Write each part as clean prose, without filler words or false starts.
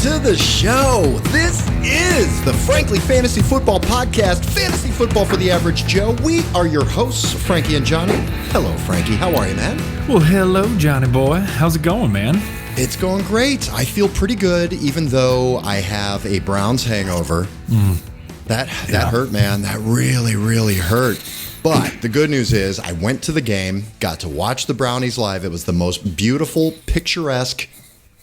to the show. This is the Frankly Fantasy Football Podcast, Fantasy Football for the Average Joe. We are your hosts, Frankie and Johnny. Hello, Frankie. How are you, man? Well, hello, Johnny boy. How's it going, man? It's going great. I feel pretty good, even though I have a Browns hangover. That hurt, man. That really hurt. But the good news is I went to the game, got to watch the Brownies live. It was the most beautiful, picturesque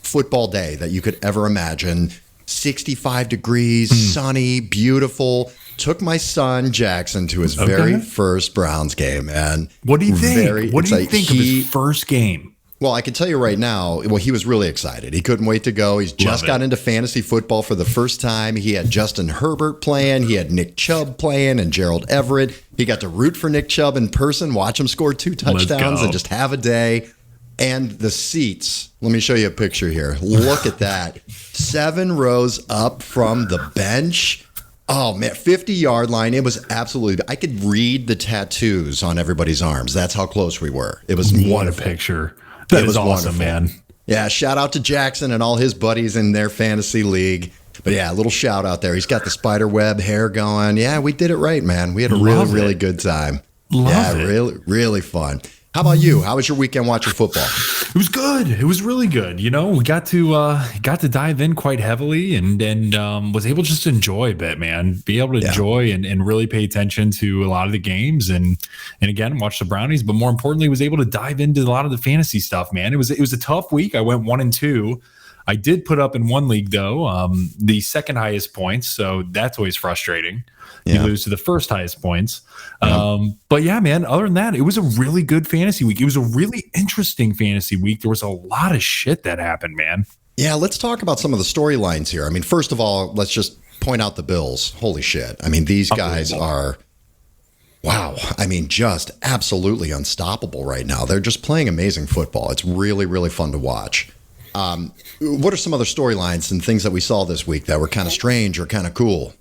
football day that you could ever imagine. 65 degrees, sunny, beautiful. Took my son Jackson to his very first Browns game, man. What do you think? What do you think of his first game? Well, I can tell you right now, he was really excited. He couldn't wait to go. He's just got into fantasy football for the first time. He had Justin Herbert playing. He had Nick Chubb playing and Gerald Everett. He got to root for Nick Chubb in person, watch him score 2 touchdowns and just have a day. And the seats, let me show you a picture here. Look at that. 7 rows up from the bench. Oh, man, 50-yard line. It was absolutely, I could read the tattoos on everybody's arms. That's how close we were. It was wonderful. What a picture. That was awesome, man. Yeah, shout out to Jackson and all his buddies in their fantasy league. But yeah, a little shout out there. He's got the spider web hair going. Yeah, we did it right, man. We had a really good time. Really fun. How about you? How was your weekend watching football? It was good. It was really good. You know, we got to dive in quite heavily and was able just to enjoy a bit, man. Be able to enjoy and really pay attention to a lot of the games and again watch the Brownies. But more importantly, was able to dive into a lot of the fantasy stuff, man. It was a tough week. I went 1-2. I did put up in one league though, the second highest points, so that's always frustrating. You lose to the first highest points. But yeah, man, other than that, it was a really good fantasy week. It was a really interesting fantasy week. There was a lot of shit that happened, man. Yeah, let's talk about some of the storylines here. I mean, first of all, let's just point out the Bills. Holy shit. I mean, these guys are, wow. I mean, just absolutely unstoppable right now. They're just playing amazing football. It's really fun to watch. What are some other storylines and things that we saw this week that were kind of strange or kind of cool?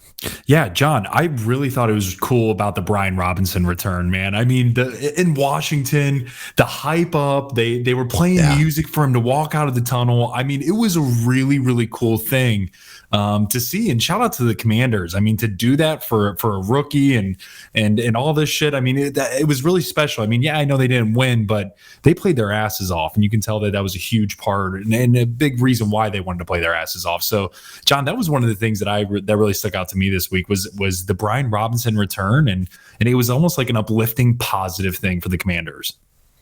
Yeah, John, I really thought it was cool about the Brian Robinson return, man. I mean, in Washington, the hype up, they were playing music for him to walk out of the tunnel. I mean, it was a really cool thing to see. And shout out to the Commanders. I mean, to do that for a rookie and all this shit. I mean, it was really special. I mean, yeah, I know they didn't win, but they played their asses off, and you can tell that was a huge part and a big reason why they wanted to play their asses off. So, John, that was one of the things that really stuck out to me this week was the Brian Robinson return, and it was almost like an uplifting, positive thing for the Commanders.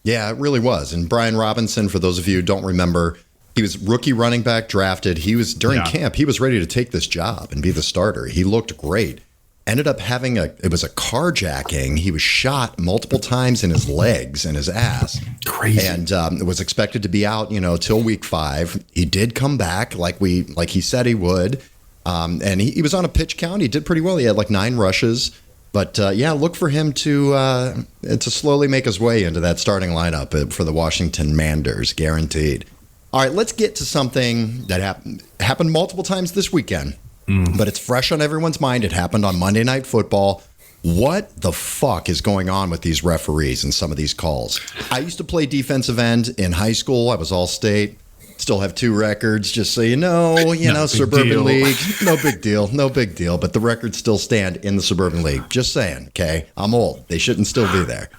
Yeah, it really was. And Brian Robinson, for those of you who don't remember, he was rookie running back drafted. He was during camp. He was ready to take this job and be the starter. He looked great. Ended up having it was a carjacking. He was shot multiple times in his legs and his ass. Crazy. And was expected to be out, till week 5. He did come back like he said he would. And he was on a pitch count. He did pretty well. He had like 9 rushes. But look for him to slowly make his way into that starting lineup for the Washington Manders, guaranteed. All right, let's get to something that happened multiple times this weekend, but it's fresh on everyone's mind. It happened on Monday Night Football. What the fuck is going on with these referees and some of these calls? I used to play defensive end in high school. I was All-State. Still have 2 records, just so you know, Suburban League. No big deal. But the records still stand in the Suburban League. Just saying, okay? I'm old. They shouldn't still be there.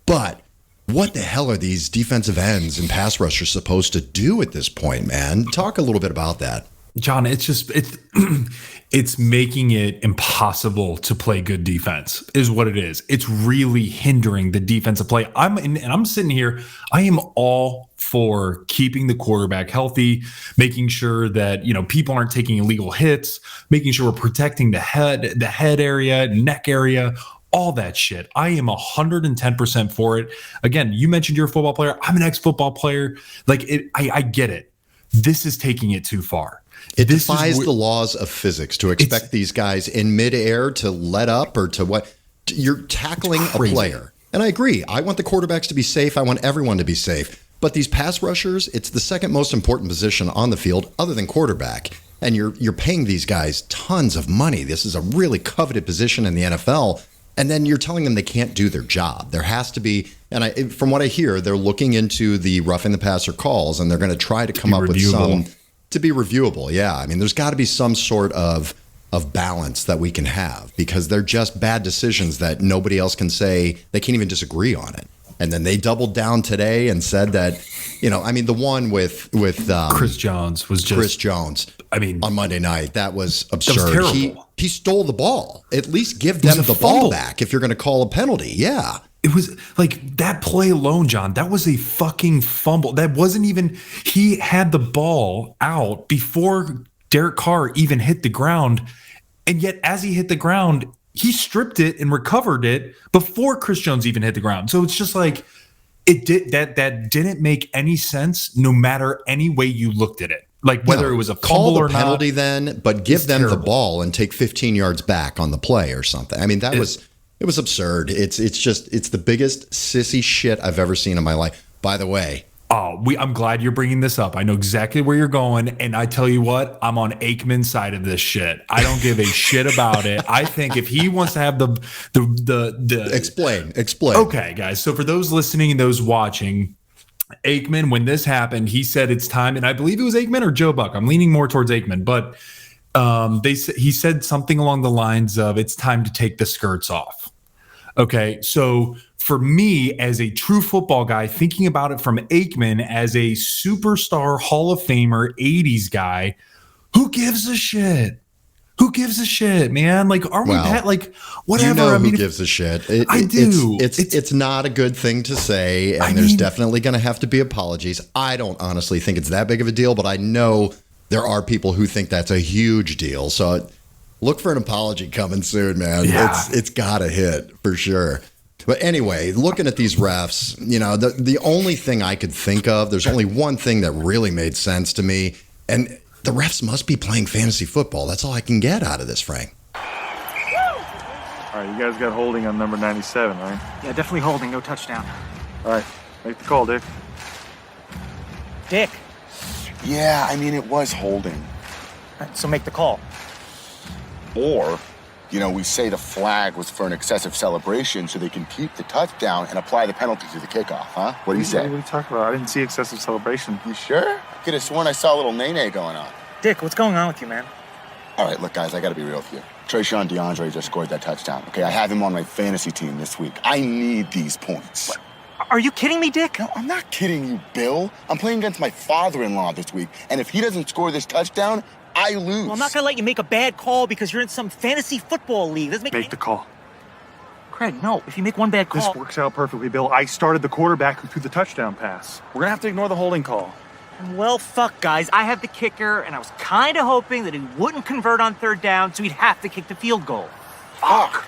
But what the hell are these defensive ends and pass rushers supposed to do at this point, man? Talk a little bit about that. John, it's making it impossible to play good defense is what it is. It's really hindering the defensive play. I'm sitting here. I am all for keeping the quarterback healthy, making sure that, people aren't taking illegal hits, making sure we're protecting the head area, neck area, all that shit. I am 110% for it. Again, you mentioned you're a football player. I'm an ex-football player. I get it. This is taking it too far. It defies the laws of physics to expect these guys in midair to let up or to what. You're tackling a player. And I agree. I want the quarterbacks to be safe. I want everyone to be safe. But these pass rushers, it's the second most important position on the field other than quarterback. And you're paying these guys tons of money. This is a really coveted position in the NFL. And then you're telling them they can't do their job. There has to be, from what I hear, they're looking into the roughing the passer calls, and they're going to try to come up with to be reviewable. Yeah. I mean, there's got to be some sort of balance that we can have, because they're just bad decisions that nobody else can say. They can't even disagree on it. And then they doubled down today and said that, I mean, the one with Chris Jones was just Chris Jones. I mean, on Monday night, that was absurd. That was terrible. He stole the ball. At least give them the ball back if you're going to call a penalty. Yeah. It was like that play alone, John. That was a fucking fumble. That wasn't even, he had the ball out before Derek Carr even hit the ground. And yet, as he hit the ground, he stripped it and recovered it before Chris Jones even hit the ground. So it's just like that didn't make any sense, no matter any way you looked at it. Like whether it was a fumble or not. Call the penalty then, but give them the ball and take 15 yards back on the play or something. I mean, it was absurd. It's the biggest sissy shit I've ever seen in my life. By the way. I'm glad you're bringing this up. I know exactly where you're going, and I tell you what, I'm on Aikman's side of this shit. I don't give a shit about it. I think if he wants to have the explain. Okay, guys. So for those listening and those watching, Aikman, when this happened, he said it's time, and I believe it was Aikman or Joe Buck. I'm leaning more towards Aikman, but he said something along the lines of it's time to take the skirts off. Okay, so for me, as a true football guy, thinking about it from Aikman as a superstar Hall of Famer 80s guy, who gives a shit? Who gives a shit, man? Like, are we like whatever? Who gives a shit? I do. It's not a good thing to say, and there's definitely going to have to be apologies. I don't honestly think it's that big of a deal, but I know there are people who think that's a huge deal. So look for an apology coming soon, man. Yeah. It's got to hit for sure. But anyway, looking at these refs, the only thing I could think of, there's only one thing that really made sense to me, and the refs must be playing fantasy football. That's all I can get out of this, Frank. All right, you guys got holding on number 97, right? Yeah, definitely holding. No touchdown. All right, make the call, Dick. Dick. Yeah, I mean, it was holding. All right, so make the call. Or, we say the flag was for an excessive celebration so they can keep the touchdown and apply the penalty to the kickoff, huh? What do you say? What are you talking about? I didn't see excessive celebration. You sure? I could have sworn I saw a little nay-nay going on. Dick, what's going on with you, man? All right, look, guys, I got to be real with you. Trayshawn DeAndre just scored that touchdown, okay? I have him on my fantasy team this week. I need these points. What? Are you kidding me, Dick? No, I'm not kidding you, Bill. I'm playing against my father-in-law this week, and if he doesn't score this touchdown, I lose. Well, I'm not going to let you make a bad call because you're in some fantasy football league. Make the call. Craig, no. If you make one bad call... This works out perfectly, Bill. I started the quarterback who threw the touchdown pass. We're going to have to ignore the holding call. Well, fuck, guys. I have the kicker, and I was kind of hoping that he wouldn't convert on third down, so he'd have to kick the field goal. Fuck.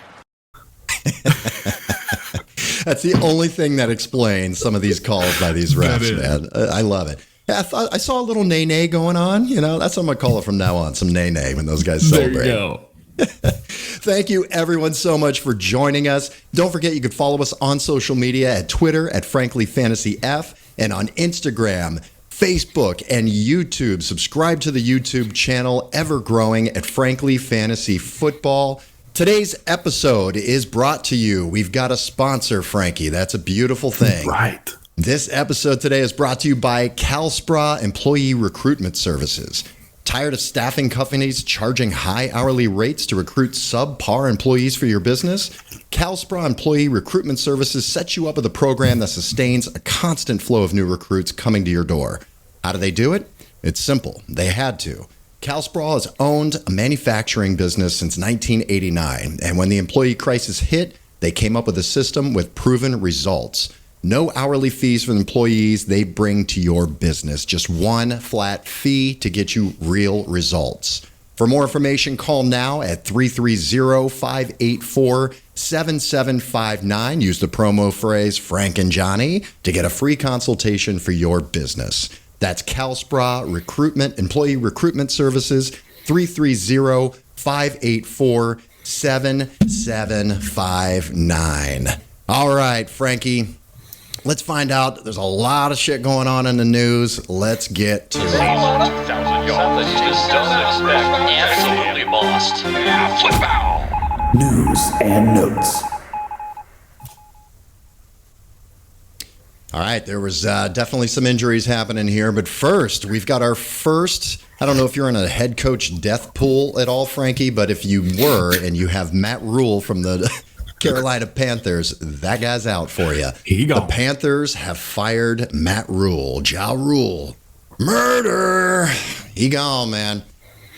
That's the only thing that explains some of these calls by these refs, man. I love it. Yeah, I saw a little nay-nay going on. That's what I'm going to call it from now on, some nay-nay when those guys celebrate. There you go. Thank you, everyone, so much for joining us. Don't forget, you can follow us on social media at Twitter at FranklyFantasyF and on Instagram, Facebook, and YouTube. Subscribe to the YouTube channel, ever growing, at Frankly Fantasy Football. Today's episode is brought to you. We've got a sponsor, Frankie. That's a beautiful thing. Right. This episode today is brought to you by CalSpra Employee Recruitment Services. Tired of staffing companies charging high hourly rates to recruit subpar employees for your business? CalSpra Employee Recruitment Services sets you up with a program that sustains a constant flow of new recruits coming to your door. How do they do it? It's simple. They had to. CalSpra has owned a manufacturing business since 1989, and when the employee crisis hit, they came up with a system with proven results. No hourly fees for the employees they bring to your business. Just one flat fee to get you real results. For more information, call now at 330-584-7759. Use the promo phrase Frank and Johnny to get a free consultation for your business. That's CalSpra Recruitment, Employee Recruitment Services, 330-584-7759. All right, Frankie. Let's find out. There's a lot of shit going on in the news. Let's get to it. Something you just don't expect. Absolutely lost. Flip out. News and notes. All right, there was definitely some injuries happening here, but first, we've got our first. I don't know if you're in a head coach death pool at all, Frankie, but if you were and you have Matt Rule from the Carolina Panthers, that guy's out for you. The Panthers have fired Matt Rule. Ja Rule. Murder. He gone, man.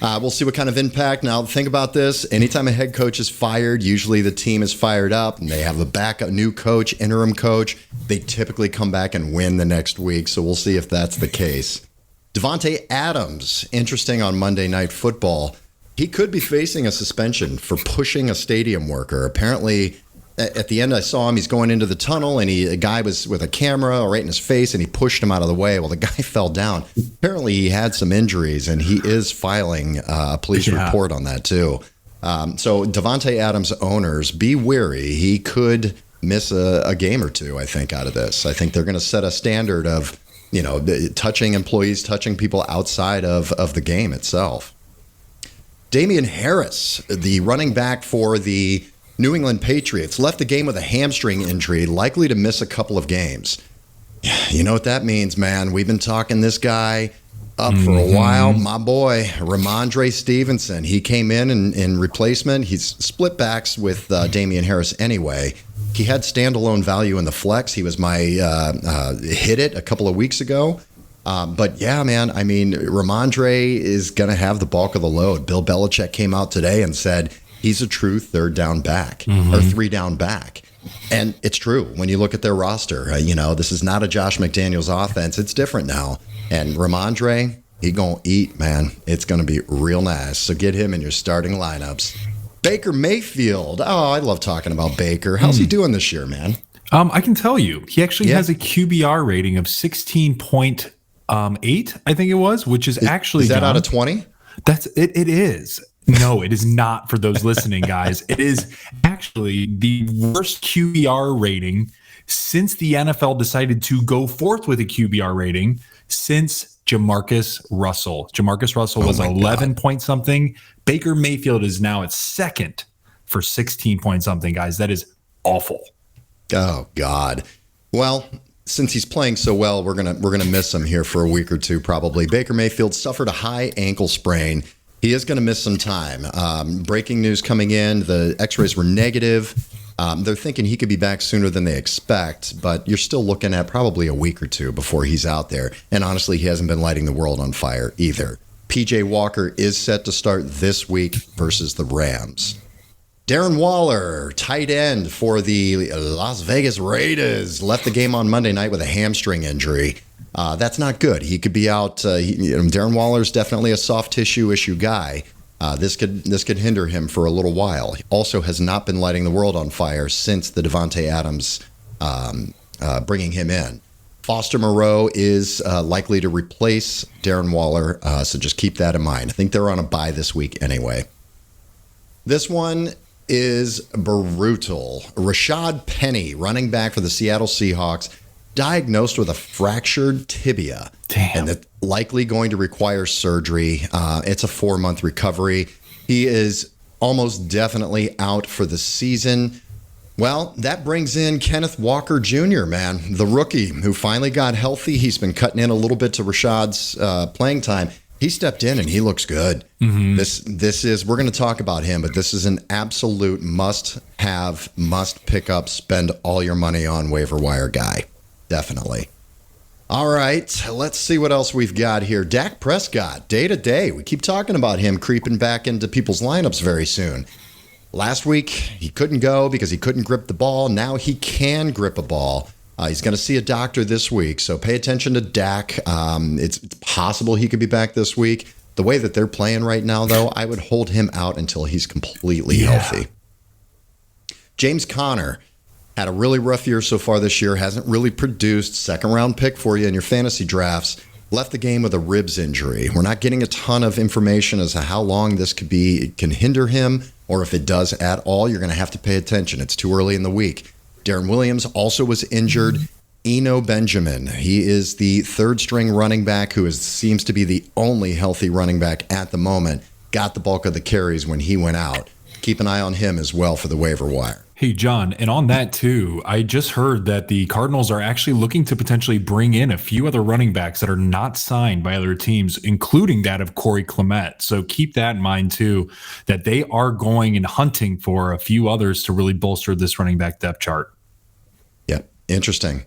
We'll see what kind of impact. Now, think about this. Anytime a head coach is fired, usually the team is fired up and they have a backup, new coach, interim coach. They typically come back and win the next week. So we'll see if that's the case. Davante Adams, interesting on Monday Night Football. He could be facing a suspension for pushing a stadium worker. Apparently, at the end, I saw him. He's going into the tunnel, and a guy was with a camera right in his face, and he pushed him out of the way. Well, the guy fell down. Apparently, he had some injuries, and he is filing a police report on that, too. So, Davante Adams owners, be wary. He could miss a game or two, I think, out of this. I think they're going to set a standard of, touching employees, touching people outside of the game itself. Damian Harris, the running back for the New England Patriots, left the game with a hamstring injury, likely to miss a couple of games. You know what that means, man. We've been talking this guy up for a while. My boy, Ramondre Stevenson, he came in replacement. He's split backs with Damian Harris anyway. He had standalone value in the flex. He was my hit it a couple of weeks ago. But yeah, man, I mean, Ramondre is going to have the bulk of the load. Bill Belichick came out today and said he's a true third down back or three down back. And it's true. When you look at their roster, this is not a Josh McDaniels offense. It's different now. And Ramondre, he going to eat, man. It's going to be real nice. So get him in your starting lineups. Baker Mayfield. Oh, I love talking about Baker. How's he doing this year, man? I can tell you. He actually has a QBR rating of 16.8, I think it was, which is actually... Is that out of 20? That's it. It is. No, it is not for those listening, guys. It is actually the worst QBR rating since the NFL decided to go forth with a QBR rating since Jamarcus Russell. Jamarcus Russell was 11 point something. Baker Mayfield is now at second for 16 point something, guys. That is awful. Oh, God. Well, since he's playing so well, we're gonna miss him here for a week or two probably. Baker Mayfield suffered a high ankle sprain. He is going to miss some time. Breaking news coming in, the x-rays were negative. They're thinking he could be back sooner than they expect, but you're still looking at probably a week or two before he's out there. And honestly, he hasn't been lighting the world on fire either. PJ Walker is set to start this week versus the Rams. Darren Waller, tight end for the Las Vegas Raiders, left the game on Monday night with a hamstring injury. That's not good. He could be out. Darren Waller's definitely a soft tissue issue guy. This could hinder him for a little while. He also has not been lighting the world on fire since the Davante Adams bringing him in. Foster Moreau is likely to replace Darren Waller, so just keep that in mind. I think they're on a bye this week anyway. This one is brutal. Rashad Penny, running back for the Seattle Seahawks, diagnosed with a fractured tibia. Damn. And it's likely going to require surgery. It's a 4-month recovery. He is almost definitely out for the season. Well, that brings in Kenneth Walker Jr., man, the rookie who finally got healthy. He's been cutting in a little bit to Rashad's playing time. He stepped in and he looks good. This is, we're going to talk about him, but this is an absolute must-have, must-pick up, spend all your money on waiver wire guy. Definitely. All right, let's see what else we've got here. Dak Prescott, day to day. We keep talking about him creeping back into people's lineups very soon. Last week, he couldn't go because he couldn't grip the ball. Now he can grip a ball. He's going to see a doctor this week, so pay attention to Dak. It's possible he could be back this week. The way that they're playing right now, though, I would hold him out until he's completely healthy. James Conner had a really rough year so far this year, hasn't really produced. Second-round pick for you in your fantasy drafts. Left the game with a ribs injury. We're not getting a ton of information as to how long this could be. It can hinder him, or if it does at all, you're going to have to pay attention. It's too early in the week. Darren Williams also was injured. Eno Benjamin, he is the third-string running back who seems to be the only healthy running back at the moment. Got the bulk of the carries when he went out. Keep an eye on him as well for the waiver wire. Hey, John, and on that too, I just heard that the Cardinals are actually looking to potentially bring in a few other running backs that are not signed by other teams, including that of Corey Clement. So keep that in mind too, that they are going and hunting for a few others to really bolster this running back depth chart. Yep, interesting.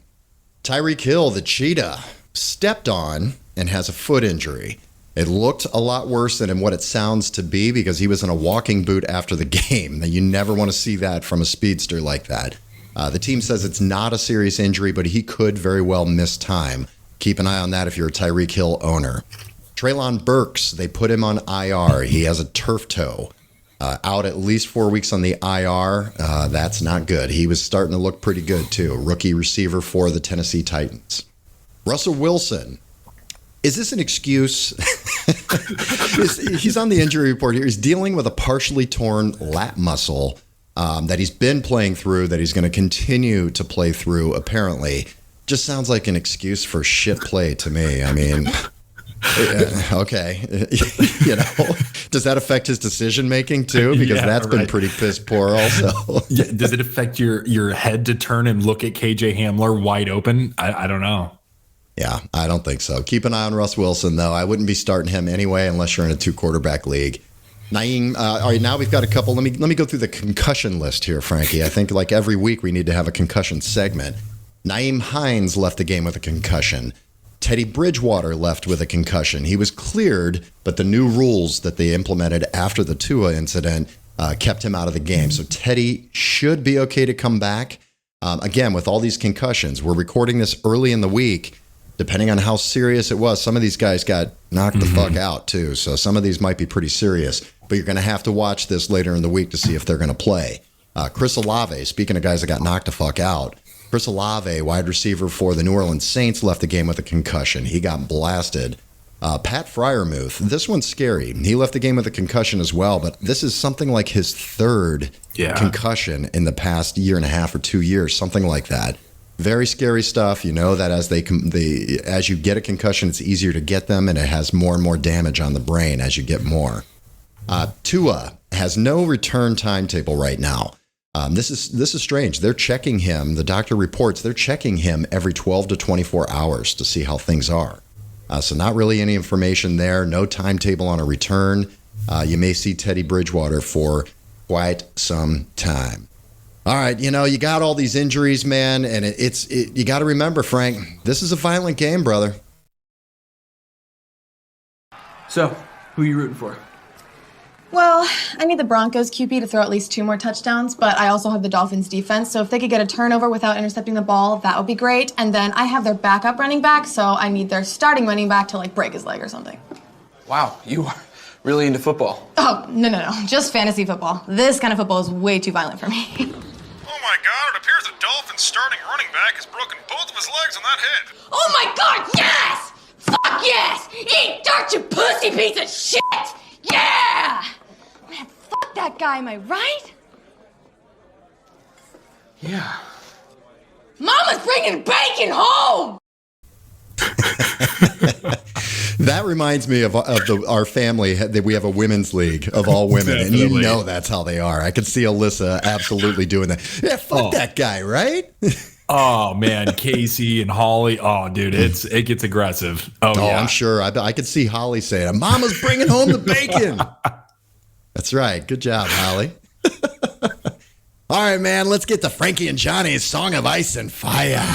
Tyreek Hill, the cheetah, stepped on and has a foot injury. It looked a lot worse than what it sounds to be because he was in a walking boot after the game. You never want to see that from a speedster like that. The team says it's not a serious injury, but he could very well miss time. Keep an eye on that if you're a Tyreek Hill owner. Treylon Burks, they put him on IR. He has a turf toe. Out at least 4 weeks on the IR. That's not good. He was starting to look pretty good, too. Rookie receiver for the Tennessee Titans. Russell Wilson. Is this an excuse? He's on the injury report here. He's dealing with a partially torn lat muscle that he's been playing through, that he's going to continue to play through, apparently. Just sounds like an excuse for shit play to me. I mean, okay. Does that affect his decision-making, too? Because that's been pretty piss poor also. Does it affect your head to turn and look at KJ Hamler wide open? I don't know. Yeah, I don't think so. Keep an eye on Russ Wilson, though. I wouldn't be starting him anyway unless you're in a 2-quarterback league. Naeem, all right, now we've got a couple. Let me go through the concussion list here, Frankie. I think like every week we need to have a concussion segment. Naeem Hines left the game with a concussion. Teddy Bridgewater left with a concussion. He was cleared, but the new rules that they implemented after the Tua incident kept him out of the game. So Teddy should be okay to come back. Again, with all these concussions, we're recording this early in the week. Depending on how serious it was, some of these guys got knocked the fuck out too. So some of these might be pretty serious. But you're going to have to watch this later in the week to see if they're going to play. Chris Olave, speaking of guys that got knocked the fuck out, Chris Olave, wide receiver for the New Orleans Saints, left the game with a concussion. He got blasted. Pat Freiermuth, this one's scary. He left the game with a concussion as well, but this is something like his third concussion in the past year and a half or 2 years, something like that. Very scary stuff. You know that as you get a concussion, it's easier to get them, and it has more and more damage on the brain as you get more. Tua has no return timetable right now. This is strange. They're checking him. The doctor reports they're checking him every 12 to 24 hours to see how things are. So not really any information there. No timetable on a return. You may see Teddy Bridgewater for quite some time. All right, you got all these injuries, man, and you got to remember, Frank, this is a violent game, brother. So, who are you rooting for? Well, I need the Broncos QB to throw at least 2 more touchdowns, but I also have the Dolphins defense, so if they could get a turnover without intercepting the ball, that would be great. And then I have their backup running back, so I need their starting running back to break his leg or something. Wow, you are really into football. Oh, no, just fantasy football. This kind of football is way too violent for me. Oh my God, it appears the Dolphins' starting running back has broken both of his legs on that hit. Oh my God, yes! Fuck yes! Eat dirt, you pussy piece of shit! Yeah! Man, fuck that guy, am I right? Yeah. Mama's bringing bacon home! That reminds me of our family, that we have a women's league of all women, and you know that's how they are. I could see Alyssa absolutely doing that. Yeah, fuck that guy, right? Oh man, Casey and Holly. Oh, dude, it gets aggressive. Oh yeah, I'm sure. I could see Holly saying, "Mama's bringing home the bacon." That's right. Good job, Holly. All right, man. Let's get to Frankie and Johnny's Song of Ice and Fire.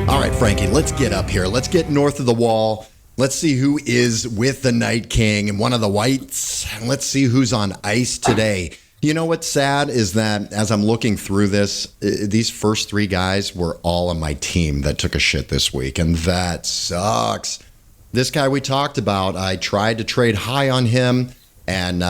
All right, Frankie, let's get up here. Let's get north of the wall. Let's see who is with the Night King and one of the whites. Let's see who's on ice today. You know what's sad is that as I'm looking through this, these first 3 guys were all on my team that took a shit this week, and that sucks. This guy we talked about, I tried to trade high on him and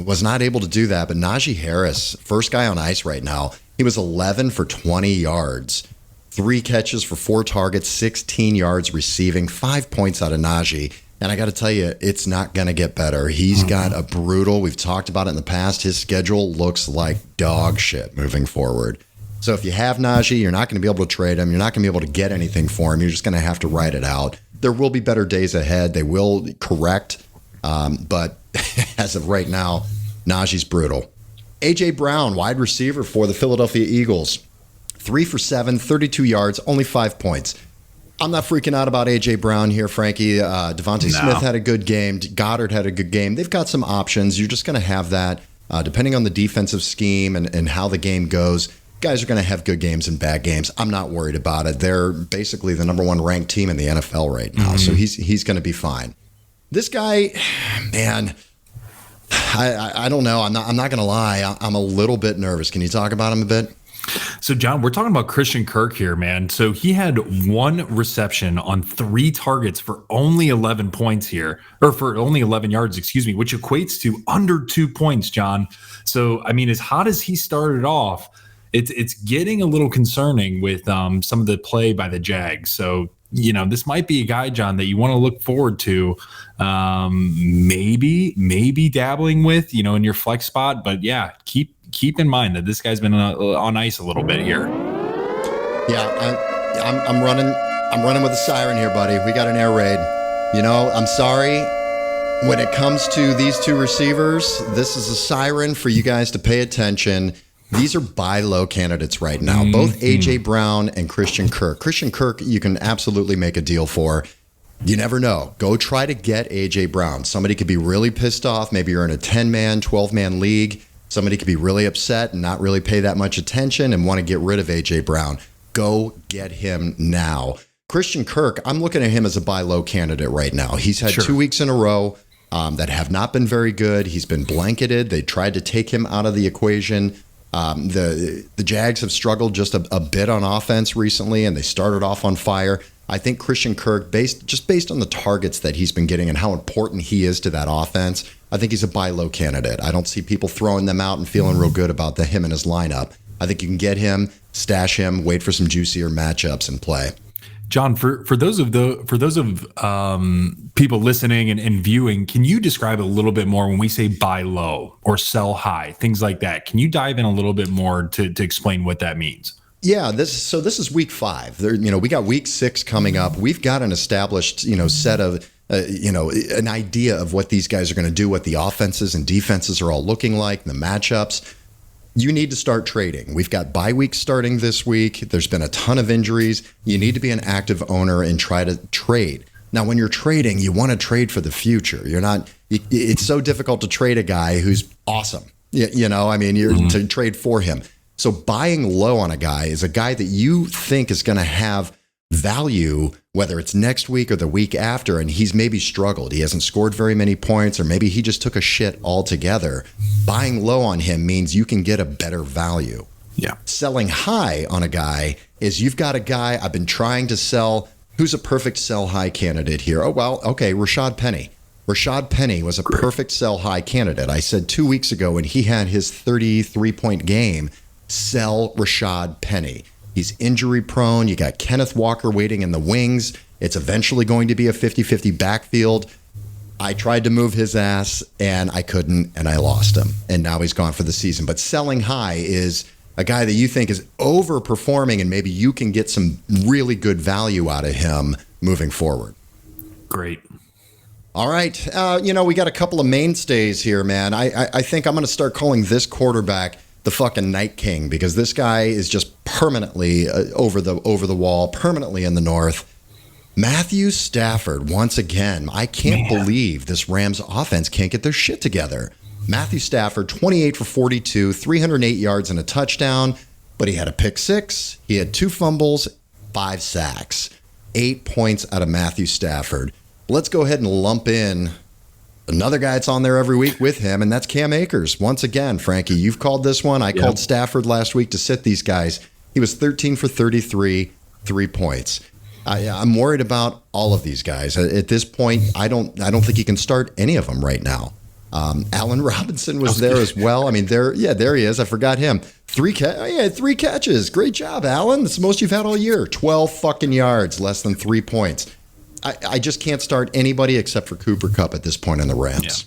was not able to do that, but Najee Harris, first guy on ice right now, he was 11 for 20 yards. 3 catches for 4 targets, 16 yards receiving, 5 points out of Najee. And I got to tell you, it's not going to get better. He's got a brutal, we've talked about it in the past, his schedule looks like dog shit moving forward. So if you have Najee, you're not going to be able to trade him. You're not going to be able to get anything for him. You're just going to have to ride it out. There will be better days ahead. They will correct. But as of right now, Najee's brutal. A.J. Brown, wide receiver for the Philadelphia Eagles. 3 for 7, 32 yards, only 5 points. I'm not freaking out about A.J. Brown here, Frankie. Devontae Smith had a good game. Goddard had a good game. They've got some options. You're just going to have that. Depending on the defensive scheme and how the game goes, guys are going to have good games and bad games. I'm not worried about it. They're basically the number 1 ranked team in the NFL right now, so he's going to be fine. This guy, man, I don't know. I'm not going to lie. I'm a little bit nervous. Can you talk about him a bit? So, John, we're talking about Christian Kirk here, man. So he had 1 reception on 3 targets for only 11 points here, or for only 11 yards, excuse me, which equates to under 2 points, John. So, I mean, as hot as he started off, it's getting a little concerning with some of the play by the Jags. So, you know, this might be a guy, John, that you want to look forward to, maybe dabbling with, you know, in your flex spot. But yeah, keep in mind that this guy's been on ice a little bit here. Yeah, I'm running with a siren here, buddy. We got an air raid. You know, I'm sorry. When it comes to these 2 receivers, this is a siren for you guys to pay attention. These are buy low candidates right now, both A.J. Brown and Christian Kirk. Christian Kirk, you can absolutely make a deal for. You never know. Go try to get A.J. Brown. Somebody could be really pissed off. Maybe you're in a 10-man, 12-man league. Somebody could be really upset and not really pay that much attention and want to get rid of A.J. Brown. Go get him now. Christian Kirk, I'm looking at him as a buy low candidate right now. He's had 2 weeks in a row that have not been very good. He's been blanketed. They tried to take him out of the equation. The Jags have struggled just a bit on offense recently, and they started off on fire. I think Christian Kirk, based on the targets that he's been getting and how important he is to that offense, I think he's a buy low candidate. I don't see people throwing them out and feeling real good about him and his lineup. I think you can get him, stash him, wait for some juicier matchups and play. John, for those of people listening and viewing, can you describe a little bit more when we say buy low or sell high, things like that? Can you dive in a little bit more to explain what that means? Yeah, this is week 5. We got week 6 coming up. We've got an established, set of, an idea of what these guys are going to do, what the offenses and defenses are all looking like, the matchups. You need to start trading. We've got bye weeks starting this week. There's been a ton of injuries. You need to be an active owner and try to trade. Now, when you're trading, you want to trade for the future. It's so difficult to trade a guy who's awesome. You're to trade for him. So buying low on a guy is a guy that you think is going to have value, whether it's next week or the week after, and he's maybe struggled. He hasn't scored very many points, or maybe he just took a shit altogether. Buying low on him means you can get a better value. Yeah. Selling high on a guy is you've got a guy I've been trying to sell. Who's a perfect sell high candidate here? Oh, well, okay, Rashad Penny. Rashad Penny was a perfect sell high candidate. I said 2 weeks ago when he had his 33-point game, sell Rashad Penny. He's injury prone. You got Kenneth Walker waiting in the wings. It's eventually going to be a 50-50 backfield. I tried to move his ass and I couldn't, and I lost him. And now he's gone for the season. But selling high is a guy that you think is overperforming, and maybe you can get some really good value out of him moving forward. Great. All right. We got a couple of mainstays here, man. I think I'm going to start calling this quarterback the fucking Night King, because this guy is just permanently over the wall, permanently in the north. Matthew Stafford, once again. I can't believe this Rams offense can't get their shit together. Matthew Stafford, 28 for 42, 308 yards and a touchdown, but he had a pick 6. He had 2 fumbles, 5 sacks. 8 points out of Matthew Stafford. Let's go ahead and lump in another guy that's on there every week with him, and that's Cam Akers. Once again, Frankie, you've called this one. I called Stafford last week to sit these guys. He was 13 for 33, 3 points. I'm worried about all of these guys. At this point, I don't think he can start any of them right now. Allen Robinson was there as well. I mean, there he is. I forgot him. 3 catches. Great job, Allen. That's the most you've had all year. 12 fucking yards, less than 3 points. I just can't start anybody except for Cooper Kupp at this point in the Rams.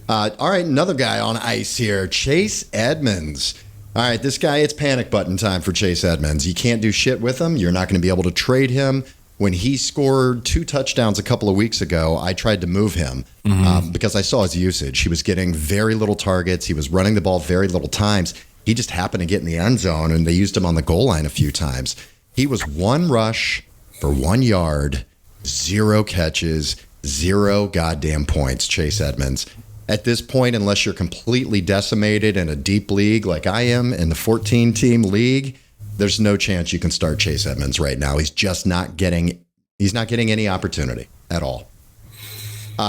Yeah. All right, another guy on ice here, Chase Edmonds. All right, this guy, it's panic button time for Chase Edmonds. You can't do shit with him. You're not going to be able to trade him. When he scored 2 touchdowns a couple of weeks ago, I tried to move him because I saw his usage. He was getting very little targets. He was running the ball very little times. He just happened to get in the end zone, and they used him on the goal line a few times. He was 1 rush for 1 yard, 0 catches, 0 goddamn points, Chase Edmonds. At this point, unless you're completely decimated in a deep league like I am in the 14-team league, there's no chance you can start Chase Edmonds right now. He's just not getting any opportunity at all.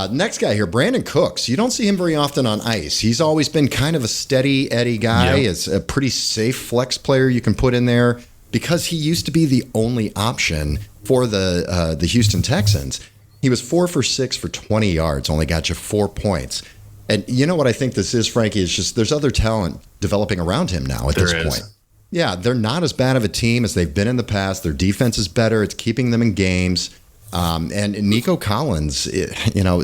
Next guy here, Brandon Cooks. You don't see him very often on ice. He's always been kind of a steady Eddie guy. Yep. It's a pretty safe flex player you can put in there because he used to be the only option for the Houston Texans. He was 4 for 6 for 20 yards, only got you 4 points. And you know what I think this is, Frankie? Is just there's other talent developing around him now at this point. Yeah, they're not as bad of a team as they've been in the past. Their defense is better. It's keeping them in games. And Nico Collins,